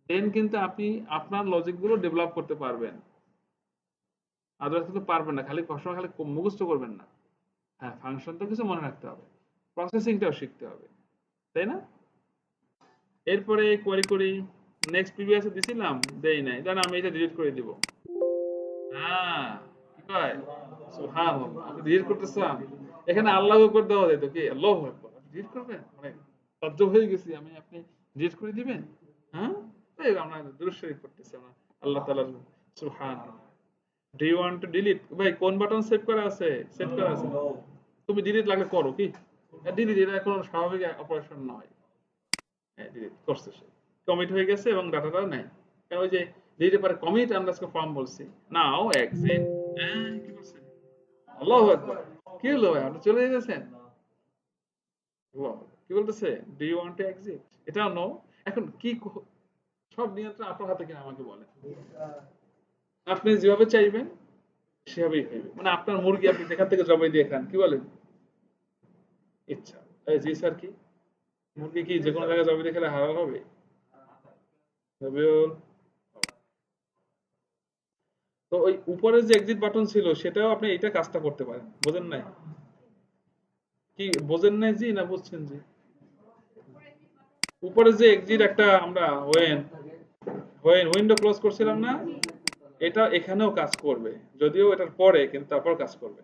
দেন কিন্তু আপনি আপনার লজিক গুলো ডেভেলপ করতে পারবেন। আদারওয়াইজ কিন্তু পারবেন না। খালি সবসময় খালি মুখস্থ করবেন না। হ্যাঁ, ফাংশনটা কিছু মনে রাখতে হবে, প্রসেসিংটাও শিখতে হবে, তাই না? এরপরে কোয়ারি করি। নেক্সট প্রিভিয়াসে দিছিলাম, দেই নাই, জান আমি এটা ডিলিট করে দিব। হ্যাঁ, কি কয়? সুবহানাল্লাহ। আপনি ডিলিট করতেছেন, এখানে আল্লাহু আকবার দেওয়া যায় তো, কি আল্লাহু আকবার আপনি ডিলিট করবেন? মানে তাজ্জব হয়ে গেছি আমি, আপনি ডিলিট করে দিবেন? হ্যাঁ, এই আমরা দুরূদ শরীফ করতেছি আমরা আল্লাহ তাআলার। সুবহানাল্লাহ। Do you want to delete? ভাই কোন বাটন সেভ করা আছে? সেভ করা আছে। তুমি ডিলিট লাগলে করো কি? ডিলিট এটা কোনো স্বাভাবিক অপারেশন নয়। হ্যাঁ, ডিলিট করছে সে। কমিট হয়ে গেছে এবং ডাটাটা নাই। কারণ ওই যে ডিলিটের পরে কমিট আন্ডারস্কোর ফর্ম বলছি। নাও এক্সিট। হ্যাঁ, কি করছে? আল্লাহু আকবার। কি হলো ভাই? আপনি চলে গেছেন? আল্লাহু আকবার। কি বলতেছে? Do you want to exit? এটাও নো। এখন কি সব নিয়ন্ত্রণ আপনার হাতে কিনা আমাকে বলেন। আপনি যেভাবে চাইবেন সেভাবেই হইবে। মানে আপনার মুরগি আপনি যেখান থেকে জবাই দিয়ে খান, কি বলেন? ইচ্ছা। এই জি স্যার, কি মুরগি কি যে কোনো জায়গায় জবাই দিয়ে খেলে হালাল হবে? রবিউল, তো ওই উপরে যে এক্সিট বাটন ছিল সেটাও আপনি এইটা কাজটা করতে পারেন। বোঝেন নাই? কি বোঝেন নাই জি, না বুঝছেন জি? উপরে যে এক্সিট একটা আমরা ওয়েন ওয়েন উইন্ডো ক্লোজ করছিলাম না, এটা এখানেও কাজ করবে। যদিও এটার পরে, কিন্তু তারপর কাজ করবে।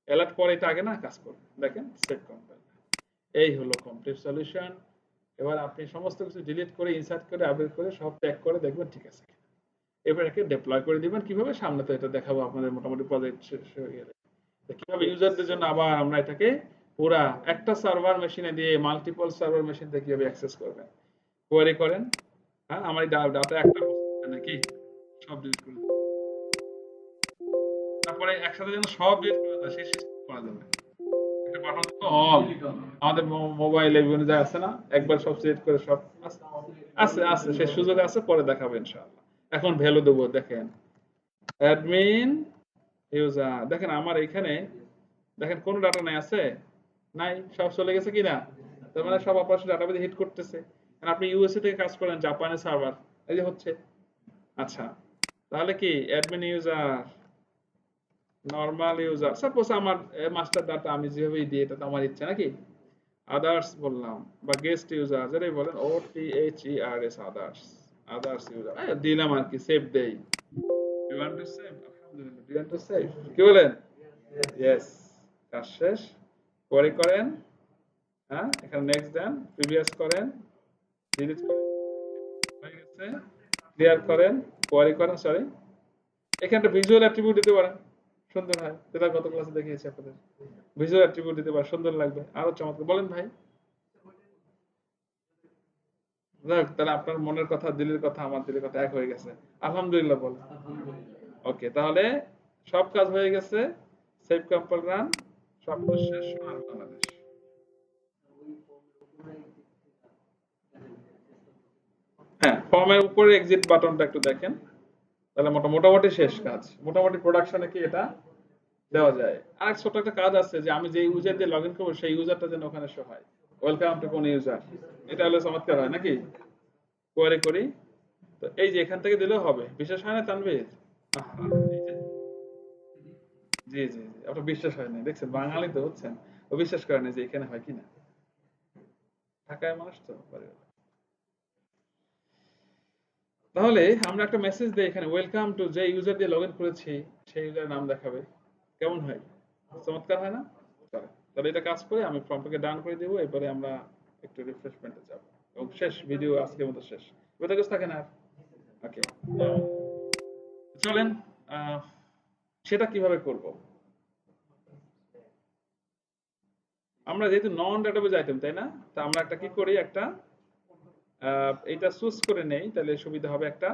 অ্যালার্ট পরে, এটা আগে না কাজ করবে। দেখেন, সেভ কম্পাইল। এই হলো কমপ্লিট সলিউশন। এবার আপনি সমস্ত কিছু ডিলিট করে, ইনসার্ট করে, আপডেট করে, সব চেক করে দেখবেন ঠিক আছে। এবার একে ডিপ্লয় করে দিবেন কিভাবে, সামনে তো এটা দেখাবো আপনাদের মোটামুটি প্রজেক্ট শেষ হয়ে গেলে। তো কিভাবে ইউজারদের জন্য আবার আমরা এটাকে পুরা একটা সার্ভার মেশিনে দিয়ে মাল্টিপল সার্ভার মেশিন থেকে কিভাবে অ্যাক্সেস করবেন, কোয়েরি করেন। হ্যাঁ, আমার এই ডাটা একটা নাকি সব ডিলিট করে দিন। তারপরে একসাথে যেন সব ডিলিট করা যায় সেই সিস্টেম করা যাবে। একটা বাটন তো অল, আমাদের মোবাইলে বিভিন্ন যা আছে না, একবার সব সিলেক্ট করে সব আছে। আছে আছে, সেই সুযোগ আছে, পরে দেখাবো ইনশাআল্লাহ। এখন ভ্যালু দেবো, দেখেন অ্যাডমিন ইউজার, দেখেন আমার এখানে, দেখেন কোনো ডাটা নাই, আছে নাই, সব চলে গেছে কিনা? তার মানে সব অপারেশন ডাটাবেজে হিট করতেছে। আর আপনি ইউএসএ থেকে কাজ করেন, জাপানের সার্ভার, এই যে হচ্ছে। আচ্ছা, তাহলে কি admin user, normal user, suppose আমার মাস্টার ডাটা আমি যেভাবে দিই, এটা তো আমার ইচ্ছা নাকি? আদার্স বললাম, বা গেস্ট ইউজার যেটাই বলেন, O T H E R S, others, others user দিলাম আর কি, সেভ দেই। You want to save? আলহামদুলিল্লাহ, ইউ ওয়ান্ট টু সেভ, কি বলেন? ইয়েস, কাজ শেষ। কোয়ারি করেন। হ্যাঁ, এখানে নেক্সট দেন, প্রিভিয়াস করেন, ডিলিট করেন, হয়ে গেছে। ক্লিয়ার করেন, কোয়ারি করেন, সরি। এখানে একটা ভিজুয়াল অ্যাট্রিবিউট দিতে পারেন, সুন্দর হয়, যেটা গত ক্লাসে দেখিয়েছি আপনাদের। ভিজুয়াল অ্যাট্রিবিউট দিতে পারেন, সুন্দর লাগবে, আরো চমৎকার। বলেন ভাই। যাক, তাহলে আপনার মনের কথা, দিলের কথা, আমার দিলের কথা এক হয়ে গেছে। আলহামদুলিল্লাহ বলেন। ওকে, তাহলে সব কাজ হয়ে গেছে। সেভ, কম্পাইল, রান, সব কাজ শেষ। সোনার বাংলাদেশ। হ্যাঁ, ফর্মের উপরে এক্সিট বাটনটা একটু দেখেন, তাহলে মোটামুটি শেষ কাজ। মোটামুটি প্রোডাকশনে কি এটা দেওয়া যায়। আর ছোট একটা কাজ আছে, যে আমি যে ইউজার দিয়ে লগ ইন করবো সেই ইউজারটা যেন ওখানে শো হয়। ওয়েলকাম টু কোন ইউজার, এটা হলে চমৎকার হয় নাকি? কোয়ারি করি, তো এই যে এখান থেকে দিলেও হবে, বিশ্বাস হয় না তানভীর? আহা, এই যে, জি জি জি, আপনার বিশ্বাস হয় না, দেখছেন বাঙালি তো হচ্ছেন, ও বিশ্বাস করে না যে এখানে হয় কিনা, ঢাকায় মানুষ তো পারে। তাহলে আমরা একটা মেসেজ দেই এখানে, ওয়েলকাম টু, যে ইউজার দিয়ে লগ ইন করেছি সেই ইউজার নাম দেখাবে, কেমন হয়? চমৎকার হয় না? চলো, তাহলে এটা কাজ করে আমি ফর্মটাকে ডান করে দেবো, এরপরে আমরা একটু রিফ্রেশমেন্টে যাব এবং শেষ, ভিডিও আজকের মতো শেষ, এবার কিছু থাকে না আর। ওকে, চলেন, আহ, সেটা কিভাবে করব? আমরা যেহেতু নন ডাটাবেজ আইটেম, তাই না? তা আমরা একটা কি করি, একটা এটা চুজ করে নেই, তাহলে সুবিধা হবে, একটা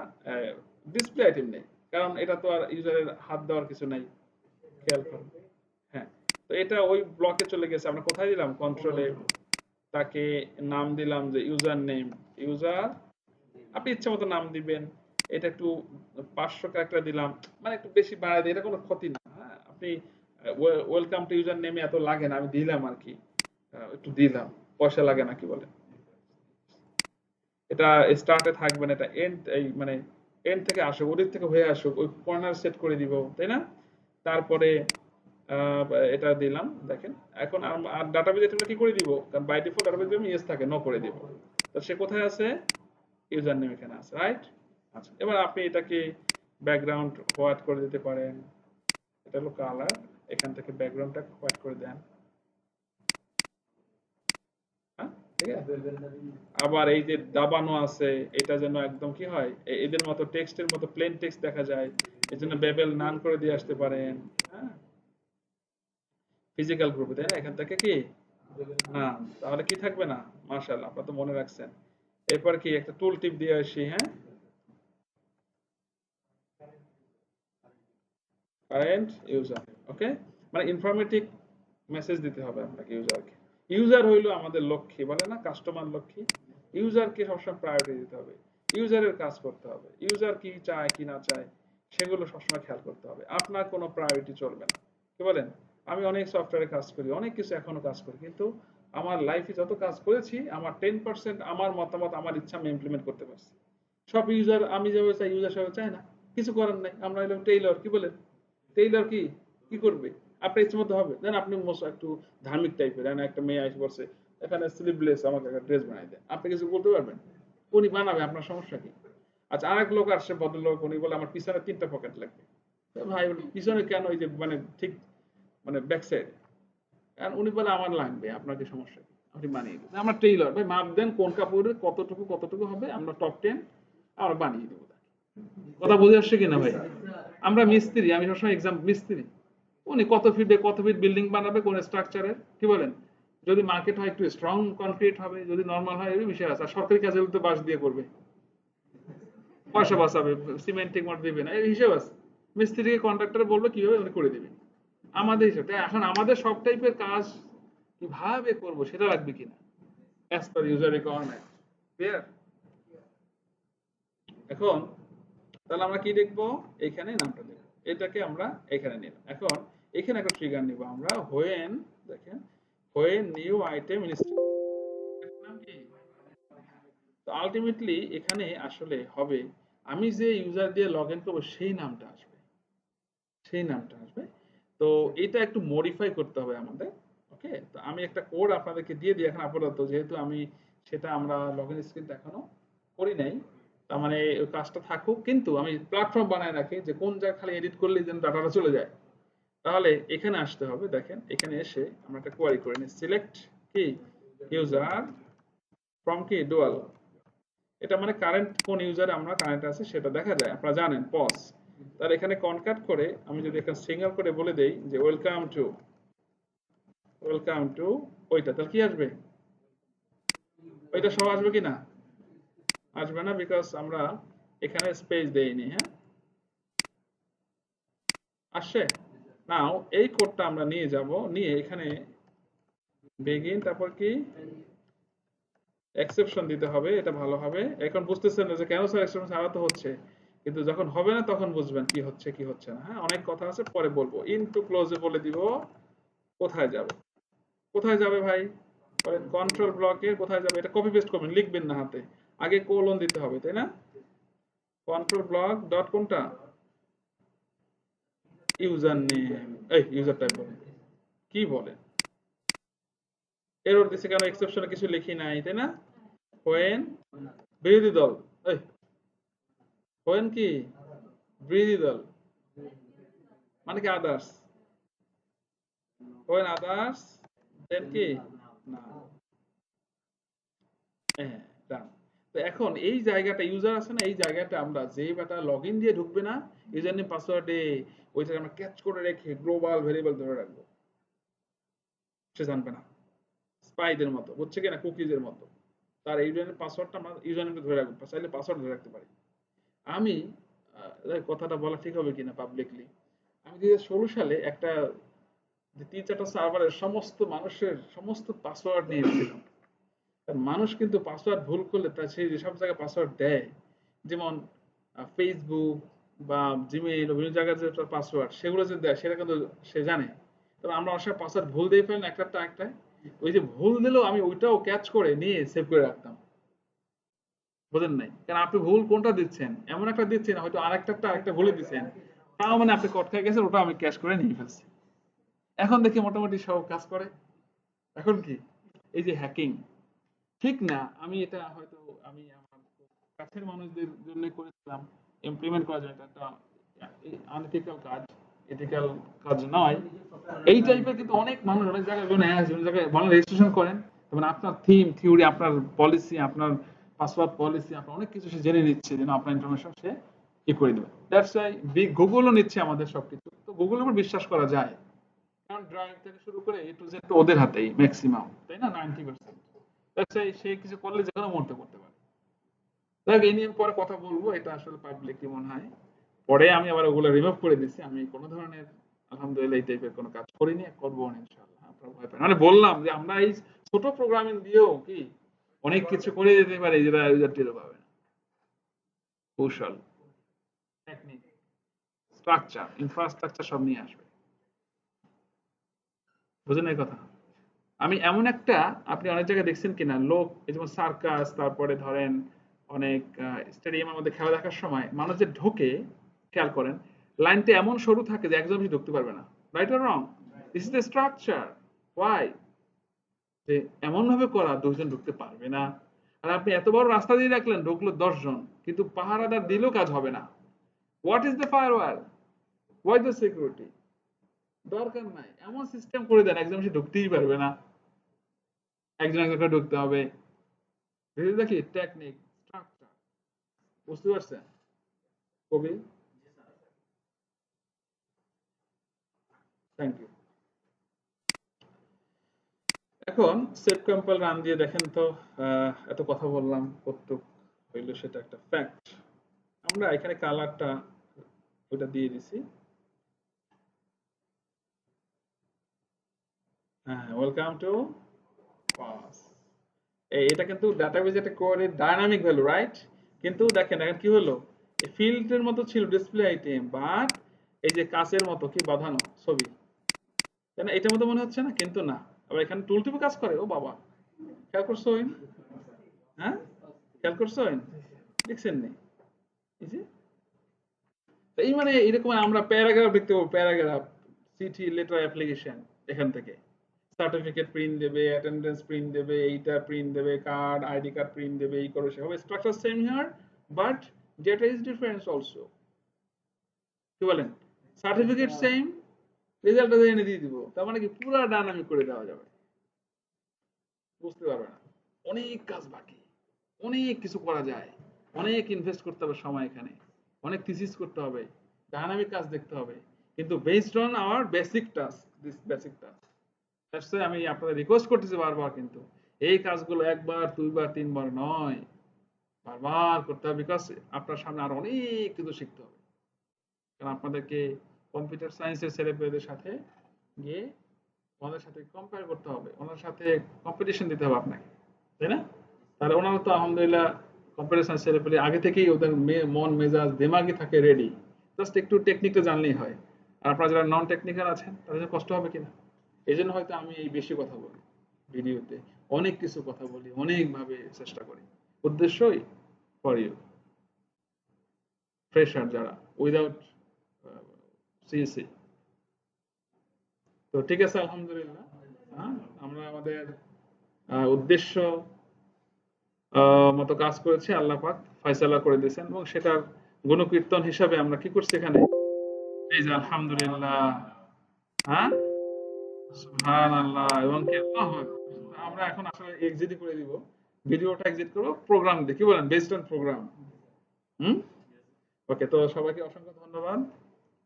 ডিসপ্লে আইটেম নেই, কারণ এটা তো আর ইউজারের হাত দেওয়ার কিছু নাই, খেয়াল করুন। হ্যাঁ, তো এটা ওই ব্লকে চলে গেছে, আমরা কোথায় দিলাম, কন্ট্রোলে, তাকে নাম দিলাম যে ইউজার নেম, ইউজার, আপনি ইচ্ছা মতো নাম দিবেন, এটা একটু 500 ক্যারেক্টার দিলাম, মানে একটু বেশি বাড়ায় দিই, এটা কোনো ক্ষতি না, হ্যাঁ আপনি ওয়েলকাম টু ইউজার নেমে এত লাগে না, আমি দিলাম আর কি, একটু দিলাম, পয়সা লাগে না, কি বলে, এটা স্টার্টে থাকবে না, এটা এন্ড, এই মানে এন্ড থেকে আসুক, ওদিক থেকে হয়ে আসুক, ওই কর্নার সেট করে দিব, তাই না? তারপরে আহ, এটা দিলাম, দেখেন এখন আর ডাটাবেজ এটা কি করে দিব, কারণ বাই ডিফল্ট ডাটাবেজ আমি ইয়েস থাকে, নো করে দিব, তো সে কোথায় আছে, ইউজার নেম এখানে আছে, রাইট? আচ্ছা, এবার আপনি এটাকে ব্যাকগ্রাউন্ড হোয়াইট করে দিতে পারেন, এটা হলো কালার, এখান থেকে ব্যাকগ্রাউন্ডটা হোয়াইট করে দেন, হ্যাঁ, ঠিক আছে। আবার এই যে দাবানো আছে, এটা যেন একদম কি হয়, এদের মতো টেক্সটের মতো প্লেন টেক্সট দেখা যায়, এই জন্য বেবেল নান করে দিয়ে আসতে পারেন, হ্যাঁ, ফিজিক্যাল গ্রুপে, তাই না? এখান থেকে কি না, তাহলে কি থাকবে না, মাশাআল্লাহ, আপনারা তো মনে রাখছেন। এরপর কি একটা টুল টিপ দিয়ে আসি, হ্যাঁ, কারেন্ট ইউজার, ওকে, মানে ইনফরমেটিভ মেসেজ দিতে হবে আপনাকে ইউজারকে। ইউজার হইলো আমাদের লক্ষ্মী, বলে না কাস্টমার লক্ষ্মী, ইউজারকে সবসময় প্রায়োরিটি দিতে হবে, ইউজারের কাজ করতে হবে, ইউজার কি চায় কি না চায় সেগুলো সবসময় খেয়াল করতে হবে, আপনার কোনো প্রায়োরিটি চলবে না, কি বলেন? আমি অনেক সফটওয়্যারে কাজ করি, অনেক কিছু এখনো কাজ করি, কিন্তু আমার লাইফে যত কাজ করেছি আমার 10% আমার মতামত, আমার ইচ্ছা আমি ইমপ্লিমেন্ট করতে পারছি, সব ইউজার আমি যেভাবে চাই ইউজার সেভাবে চায় না, কিছু করার নাই, আমরা হলাম টেইলর, কি বলেন? টেইলর কি কি করবে, আপনার ইচ্ছে মতো হবে, দেন আপনি একটু ধার্মিক টাইপের, একটা মেয়ে আসে বলছে এখানে স্লিভলেস আমাকে একটা ড্রেস বানাই দেয়, আপনি কিছু বলতে পারবেন? উনি বানাবে, আপনার সমস্যা কি? আচ্ছা, আরেক লোক আসছে, ভদ্রলোক, উনি বলে আমার পিছনে 3টা পকেট লাগবে, ভাই পিছনে কেন, ওই যে মানে ঠিক মানে ব্যাক সাইড, কারণ উনি বলে আমার লাগবে, আপনার কি সমস্যা কি? আপনি বানিয়ে দেবেন, আমরা টেইলর ভাই, মাপ দেন কোন কাপড়ের কতটুকু কতটুকু হবে, আমরা টপ 10 আমরা বানিয়ে দেবো, কথা বুঝে আসছে কিনা ভাই? আমরা মিস্ত্রি, আমি সবসময় এক্সাম মিস্ত্রি, উনি কত ফিট বিল্ডিং বানাবে কোন স্ট্রাকচারের, কি বলেন? যদি মার্কেট হয় একটু স্ট্রং কনক্রিট হবে, যদি নরমাল হয় এই বিষয় আছে, আর সরকারি কাজে তো বাঁশ দিয়ে করবে, পয়সা বাঁচাবে, সিমেন্ট ঠিক মতো দিবে না, এই হিসেব আছে, মিস্ত্রিকে কন্ট্রাক্টর বলবে কিভাবে উনি করে দিবে, আমাদের হিসাব তাই, এখন আমাদের সব টাইপের কাজ কিভাবে করব সেটা লাগবে কিনা, as per user requirement, clear? এখন তাহলে আমরা কি দেখবো, এখানে নামটা দেব, এটাকে আমরা এখানে নিলাম, এখন এখানে একটা ট্রিগার নিব আমরা, হোয়েন, দেখেন, হোয়েন নিউ আইটেম ইনস্টল, নাম কি? তো আলটিমেটলি এখানে আসলে হবে, আমি যে ইউজার দিয়ে লগ ইন করবো সেই নামটা আসবে, সেই নামটা আসবে। তো এটা একটু মডিফাই করতে হবে আমাদের, ওকে, তো আমি একটা কোড আপনাদেরকে দিয়ে দিই এখন আপাতত, যেহেতু আমি সেটা আমরা লগ ইন স্ক্রিন এখনো করি নাই, তার মানে ওই কাজটা থাকুক, কিন্তু আমি প্ল্যাটফর্ম বানায় রাখি যে কোন জায়গায় খালি এডিট করলে যেন ডাটাটা চলে যায়, তাহলে এখানে আসতে হবে, দেখেন এখানে এসে আমরা একটা কোয়ারি করে নিই, সিলেক্ট কি ইউজার ফ্রম কি ডুয়াল, এটা মানে কারেন্ট কোন ইউজারে আমরা কারেন্ট আছে সেটা দেখা যায়, আপনারা জানেন, পজ, তার এখানে কনক্যাট করে আমি যদি এখানে সিঙ্গেল করে বলে দেই যে ওয়েলকাম টু ওইটা, তাহলে কি আসবে, ওইটা সব আসবে কি না? আসবে না, বিকজ আমরা এখানে স্পেস দেইনি, হ্যাঁ, আসছে। নাও এই কোডটা আমরা নিয়ে যাব, নিয়ে এখানে বেগিন, তারপর কি এক্সেপশন দিতে হবে, এটা ভালো হবে, এখন বুঝতেছেন না যে কেন স্যার এক্সেপশন ছাড়া তো হচ্ছে, কিন্তু যখন হবে না তখন বুঝবেন কি হচ্ছে কি হচ্ছে না, হ্যাঁ, অনেক কথা আছে পরে বলবো, ইনটু ক্লোজে বলে দিব কোথায় যাবে, কোথায় যাবে ভাই, কন্ট্রোল ব্লকের কোথায় যাবে, এটা কপি পেস্ট করবেন, লিখবেন না হাতে, আগে কোলন দিতে হবে, তাই না? কন্ট্রোল ব্লক ডট কোনটা ইউজার নেম এই ইউজার টাইপ বলেন কি বলেন এরর দিছে কেন এক্সেপশনে কিছু লিখি নাই তাই না হোয়েন বিরোধী দল এই হোয়েন কি বিরোধী দল মানে কি আদার্স হোয়েন আদার্স দেন কি না হ্যাঁ ডান তো এখন এই জায়গাটা ইউজার আছে না এই জায়গাটা আমরা যে বেটা লগইন দিয়ে ঢুকবে না ইউজার নেম পাসওয়ার্ডে ওইটা আমরা ক্যাচ করে রেখে গ্লোবাল ভেরিয়েবল ধরে রাখবো সে জানবে না স্পাইদের মতো বুঝছে কিনা কুকিজের মতো তার ইউজার নেম পাসওয়ার্ডটা আমরা ইউজার নেমটা ধরে রাখবো চাইলে পাসওয়ার্ড ধরে রাখতে পারি আমি কথাটা বলা ঠিক হবে কিনা পাবলিকলি আমি 2016 সালে একটা যে 3-4টা সার্ভারের সমস্ত মানুষের সমস্ত পাসওয়ার্ড নিয়েছিলাম মানুষ কিন্তু পাসওয়ার্ড ভুল করলে তার সেই যেসব জায়গায় পাসওয়ার্ড দেয় যেমন ফেসবুক বা জিমেইল বিভিন্ন জায়গায় যে পাসওয়ার্ড সেগুলো যে দেয় সেটা কিন্তু সে জানে তবে আমরা অনেক সময় পাসওয়ার্ড ভুল দিয়ে ফেলেন একটা ওই যে ভুল দিলেও আমি ওইটাও ক্যাচ করে নিয়ে সেভ করে রাখতাম বোঝেন নাই কারণ আপনি ভুল কোনটা দিচ্ছেন এমন একটা দিচ্ছেন হয়তো আরেকটা ভুলে দিচ্ছেন তাও মানে আপনি কট খেয়ে গেছেন ওটা আমি ক্যাশ করে নিয়ে ফেলছি এখন দেখি মোটামুটি সব কাজ করে এখন কি এই যে হ্যাকিং ঠিক না আমি এটা হয়তো আমি আমার কাছের মানুষদের জন্য করেছিলাম ইমপ্লিমেন্ট করার জন্য এটা একটা আনএথিক্যাল কাজ এথিক্যাল কাজ নয় এই টাইপের কিন্তু অনেক মানুষ অনেক জায়গায় অনেক জায়গায় ভালো রেজিস্ট্রেশন করেন যেমন আপনার থিম থিওরি আপনার পলিসি আপনার পাসওয়ার্ড পলিসি আপনার অনেক কিছু সে জেনে নিচ্ছে যেন আপনার ইনফরমেশন সে ই করে দেবে দ্যাটস ওয়াই বিগ গুগলও নিচ্ছে আমাদের সবকিছু তো গুগলের উপর বিশ্বাস করা যায় কারণ ড্রাইভ থেকে শুরু করে এ টু জেড তো ওদের হাতেই ম্যাক্সিমাম তাই না 90% দ্যাটস ওয়াই সে কিছু করলে যে কোনো মুহূর্তে করতে পারে দেখ এই নিয়ে পরে কথা বলবো এটা আসলে পাবলিক কি মনে হয় পরে আমি আবার ওগুলো রিমুভ করে দিছি আমি কোনো ধরনের আলহামদুলিল্লাহ এই টাইপের কোনো কাজ করিনি করবো না ইনশাআল্লাহ আপনারা ভয় পান মানে বললাম যে আমরা এই ছোট প্রোগ্রামিং দিয়েও কি অনেক কিছু করে দিতে পারি যেটা ইউজার টেরও পাবে না কৌশল টেকনিক স্ট্রাকচার ইনফ্রাস্ট্রাকচার সব নিয়ে আসবে বুঝেন এই কথা আমি এমন একটা আপনি অনেক জায়গায় দেখছেন কিনা লোক এই যেমন সার্কাস তারপরে ধরেন অনেক স্টেডিয়ামের মধ্যে খেলা দেখার সময় মানুষ যে ঢোকে খেয়াল করেন লাইনটা এমন সরু থাকে যে একজন বেশি ঢুকতে পারবে না right or wrong this is the structure why যে এমন ভাবে করা 2 জন ঢুকতে পারবে না আর আপনি এত বড় রাস্তা দিয়ে রাখলেন ঢুকলো 10 জন কিন্তু পাহারাদার দিলেও কাজ হবে না what is the firewall why the security দরকার নাই এমন সিস্টেম করে দেন একজন বেশি ঢুকতেই পারবে না একজন একজন করে ঢুকতে হবে দেখি টেকনিক স্ট্রাকচার বুঝতে পারছেন কবি থ্যাংক ইউ এখন সেট কম্পাইল রান দিয়ে দেখেন তো এত কথা বললাম কতটুক হইল সেটা একটা ফ্যাক্ট আমরা এখানে কালারটা ওটা দিয়ে দিছি হ্যাঁ ওয়েলকাম টু পাস এটা কিন্তু ডাটাবেজ একটা কোয়ারি ডাইনামিক ভ্যালু রাইট কিন্তু দেখেন এখন কি হলো এই ফিল্ডের মতো ছিল ডিসপ্লে আইটেম বাট এই যে কাচের মতো কি বাঁধানো ছবি তাই না এটার মতো মনে হচ্ছে না কিন্তু না আবার এখানে টুল টিপে কাজ করে ও বাবা খেয়াল করছো হ্যাঁ খেয়াল করছো দেখছেন নি এই যে এই মানে এরকম আমরা প্যারাগ্রাফ লিখতে পারবো প্যারাগ্রাফ চিঠি লেটার অ্যাপ্লিকেশন এখান থেকে সার্টিফিকেট প্রিন্ট দেবে অ্যাটেন্ডেন্স প্রিন্ট দেবে এইটা প্রিন্ট দেবে কার্ড আইডি কার্ড প্রিন্ট দেবে এই করবে সে হবে structure same here but data is different also কি বলেন সার্টিফিকেট সেম রেজাল্টটা এনে দিয়ে দিব তার মানে কি পুরো ডাইনামিক করে দেওয়া যাবে বুঝতে পারবে না অনেক কাজ বাকি অনেক কিছু করা যায় অনেক ইনভেস্ট করতে হবে সময় এখানে অনেক থিসিস করতে হবে ডাইনামিক কাজ দেখতে হবে কিন্তু based on our basic task this basic task that's why আমি আপনাদের রিকোয়েস্ট করতেছি বারবার কিন্তু এই কাজগুলো একবার দুইবার তিনবার নয় বারবার করতে হবে বিকজ আপনার সামনে আরো অনেক কিছু শিখতে হবে কারণ আপনাদেরকে কম্পিউটার সায়েন্সের ছেলেপেলেদের সাথে গিয়ে ওনাদের সাথে কম্পেয়ার করতে হবে ওনার সাথে কম্পিটিশন দিতে হবে আপনাকে তাই না তাহলে ওনারা তো আলহামদুলিল্লাহ কম্পিউটার সায়েন্স ছেলেপেলে আগে থেকেই ওদের মন মেজাজ দিমাগই থাকে রেডি জাস্ট একটু টেকনিকটা জানলেই হয় আর আপনারা যারা নন টেকনিক্যাল আছেন তাদের জন্য কষ্ট হবে কিনা এই জন্য হয়তো আমি এই বেশি কথা বলি ভিডিওতে অনেক কিছু কথা বলি অনেক ভাবে চেষ্টা করি উদ্দেশ্যই ফর ইউ ফ্রেশার যারা উইদাউট সিএসসি। তো ঠিক আছে, আলহামদুলিল্লাহ। আমরা আমাদের উদ্দেশ্য মতো কাজ করেছি, আল্লাহ পাক ফয়সালা করে দিয়েছেন, এবং সেটার গুণকীর্তন হিসাবে আমরা কি করছি এখানে, এই যে আলহামদুলিল্লাহ, হ্যাঁ, সুবহানাল্লাহ, এবং কি আল্লাহু আকবার। আমরা এখন আসলে এক্সিট করে দিব, ভিডিওটা এক্সিট করব, প্রোগ্রাম দিয়ে, কি বলেন, বেসড অন প্রোগ্রাম। হুম, ওকে। তো সবাইকে অসংখ্য ধন্যবাদ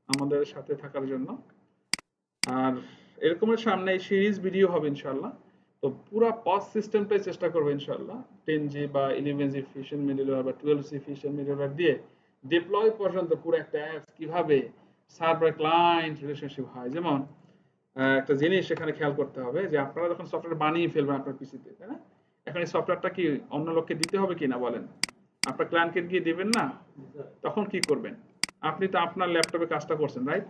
আমাদের সাথে থাকার জন্য। আর এরকমের সামনে সিরিজ ভিডিও হবে ইনশাআল্লাহ। তো পুরো পাস সিস্টেমটাই চেষ্টা করবো ইনশাআল্লাহ 10G বা 11G ফিশন মিডলওয়্যার বা 12G ফিশন মিডলওয়্যার দিয়ে ডিপ্লয় পর্যন্ত পুরো একটা অ্যাপস কিভাবে সার্ভার ক্লায়েন্ট রিলেশনশিপ হয়। যেমন একটা জিনিস এখানে খেয়াল করতে হবে যে আপনারা যখন সফটওয়্যার বানিয়ে ফেলবেন আপনার পিসিতে, তাই না, এখন এই সফটওয়্যারটা কি অন্য লোককে দিতে হবে কিনা বলেন, আপনার ক্লায়েন্টকে গিয়ে দিবেন না, তখন কি করবেন, আপনি তো আপনার ল্যাপটপে কাজটা করছেন, রাইট,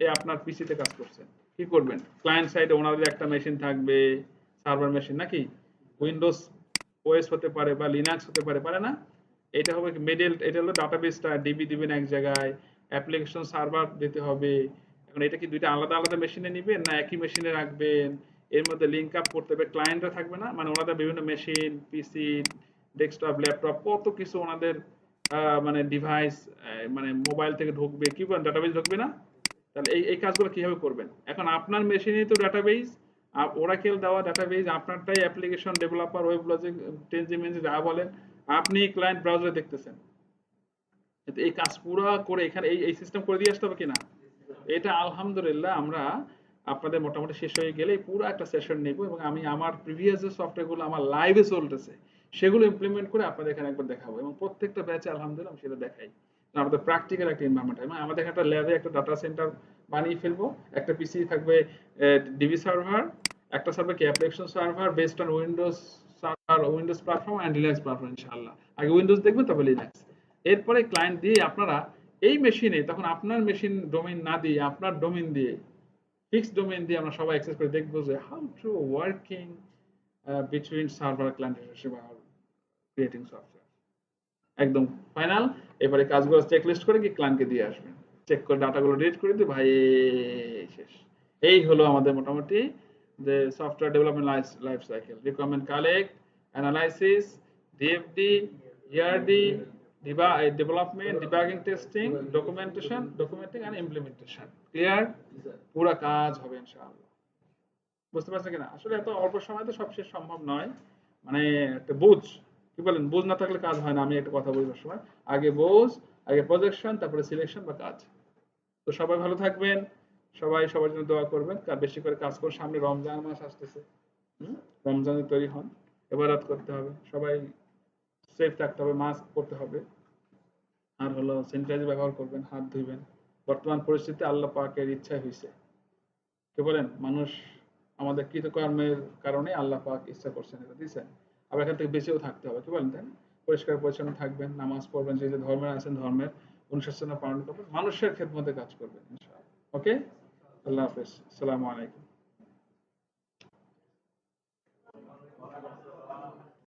এ আপনার পিসিতে কাজ করছেন, কি করবেন, ক্লায়েন্ট সাইডে ওনাদের একটা মেশিন থাকবে, সার্ভার মেশিন, নাকি উইন্ডোজ ওএস হতে পারে বা লিনাক্স হতে পারে, পারে না, এটা হবে মিডল, এটা হলো ডাটাবেসটা, ডিবি দিবেন এক জায়গায়, অ্যাপ্লিকেশন সার্ভার দিতে হবে। এখন এটা কি দুইটা আলাদা আলাদা মেশিনে নিবেন না একই মেশিনে রাখবেন, এর মধ্যে লিংক আপ করতে হবে, ক্লায়েন্টরা থাকবে না, মানে ওনাদের বিভিন্ন মেশিন, পিসি, ডেস্কটপ, ল্যাপটপ, কত কিছু ওনাদের মানে ডিভাইস, মানে মোবাইল থেকে ঢুকবে, কি বলেন, ডাটাবেস ঢুকবে না, তাহলে এই এই কাজগুলো কিভাবে করবেন, এখন আপনার মেশিনেই তো ডাটাবেস, ওরাকেল দেওয়া ডাটাবেস, আপনারটাই অ্যাপ্লিকেশন ডেভেলপার, ওয়েব লজিক, টেনজিমেন্সি যা বলেন, আপনি ক্লায়েন্ট ব্রাউজারে দেখতেছেন, কিন্তু এই কাজ পুরো করে এখানে এই এই সিস্টেম করে দিয়ে আসতে হবে কিনা, এটা আলহামদুলিল্লাহ আমরা আপনাদের মোটামুটি শেষ হয়ে গেলে পুরো একটা সেশন নেব, এবং আমি আমার প্রিভিয়াস যে সফটওয়্যারগুলো আমার লাইভে চলতেছে সেগুলো ইমপ্লিমেন্ট করে আপনাদের এখানে একবার দেখাবো, এবং প্রত্যেকটা ব্যাচে আলহামদুলিল্লাহ আমি সেটা দেখাই। আমাদের প্র্যাকটিক্যাল একটা এনভায়রনমেন্ট হয়, মানে আমাদের একটা ল্যাবে একটা ডাটা সেন্টার বানিয়ে ফেলবো, একটা পিসি থাকবে ডিবি সার্ভার, একটা সার্ভার কি application server based on Windows server, Windows platform and Linux platform, ইনশাআল্লাহ আগে উইন্ডোজ দেখবেন তবে লিনাক্স, এরপরে ক্লায়েন্ট দিয়ে আপনারা এই মেশিনে, তখন আপনার মেশিন ডোমেইন না দিয়ে আপনার ডোমেইন দিয়ে, ফিক্সড ডোমেইন দিয়ে আমরা সবাই অ্যাক্সেস করে দেখবো যে how to working between server client relationship R creating software, একদম ফাইনাল। এবারে কাজগুলো চেক লিস্ট করে কি ক্লায়েন্টকে দিয়ে আসবেন, চেক করে ডাটাগুলো ডিলিট করে দিয়ে ভাই শেষ। এই হলো আমাদের মোটামুটি যে software development life cycle, requirement collect, analysis, DFD, ERD, development, debugging, testing, documenting and implementation, clear, পুরো কাজ হবে ইনশাআল্লাহ। বুঝতে পারছেন কিনা, আসলে এত অল্প সময় তো সব শেষ সম্ভব নয়, মানে একটা বুঝ, কি বলেন, বুঝ না থাকলে কাজ হয় না, আমি একটা কথা বলবার সময় আগে বুঝ, আগে প্রজেকশন, তারপরে সিলেকশন বা কাজ। তো সবাই ভালো থাকবেন, সবাই সবার জন্য দোয়া করবেন, বেশি করে কাজ করে, সামনে রমজান মাস আসতেছে, রমজানে তৈরি হন, ইবাদত করতে হবে, সবাই সেফ থাকতে হবে, মাস্ক পরতে হবে, আর হলো স্যানিটাইজার ব্যবহার করবেন, হাত ধুইবেন। বর্তমান পরিস্থিতি আল্লাহ পাকের ইচ্ছায় হয়েছে, কি বলেন, মানুষ আমাদের কৃতকর্মের কারণে আল্লাহ পাক ইচ্ছা করছেন এটা দিয়েছেন, আবার এখান থেকে বেঁচেও থাকতে হবে, কি বলেন, তাই না? পরিষ্কার পরিচ্ছন্ন থাকবেন, নামাজ পড়বেন, যে যে ধর্মের আছেন ধর্মের অনুশাসনা পালন করবেন, মানুষের খেদমতে কাজ করবেন ইনশাআল্লাহ। ওকে, আল্লাহ হাফেজ, আসসালামু আলাইকুম।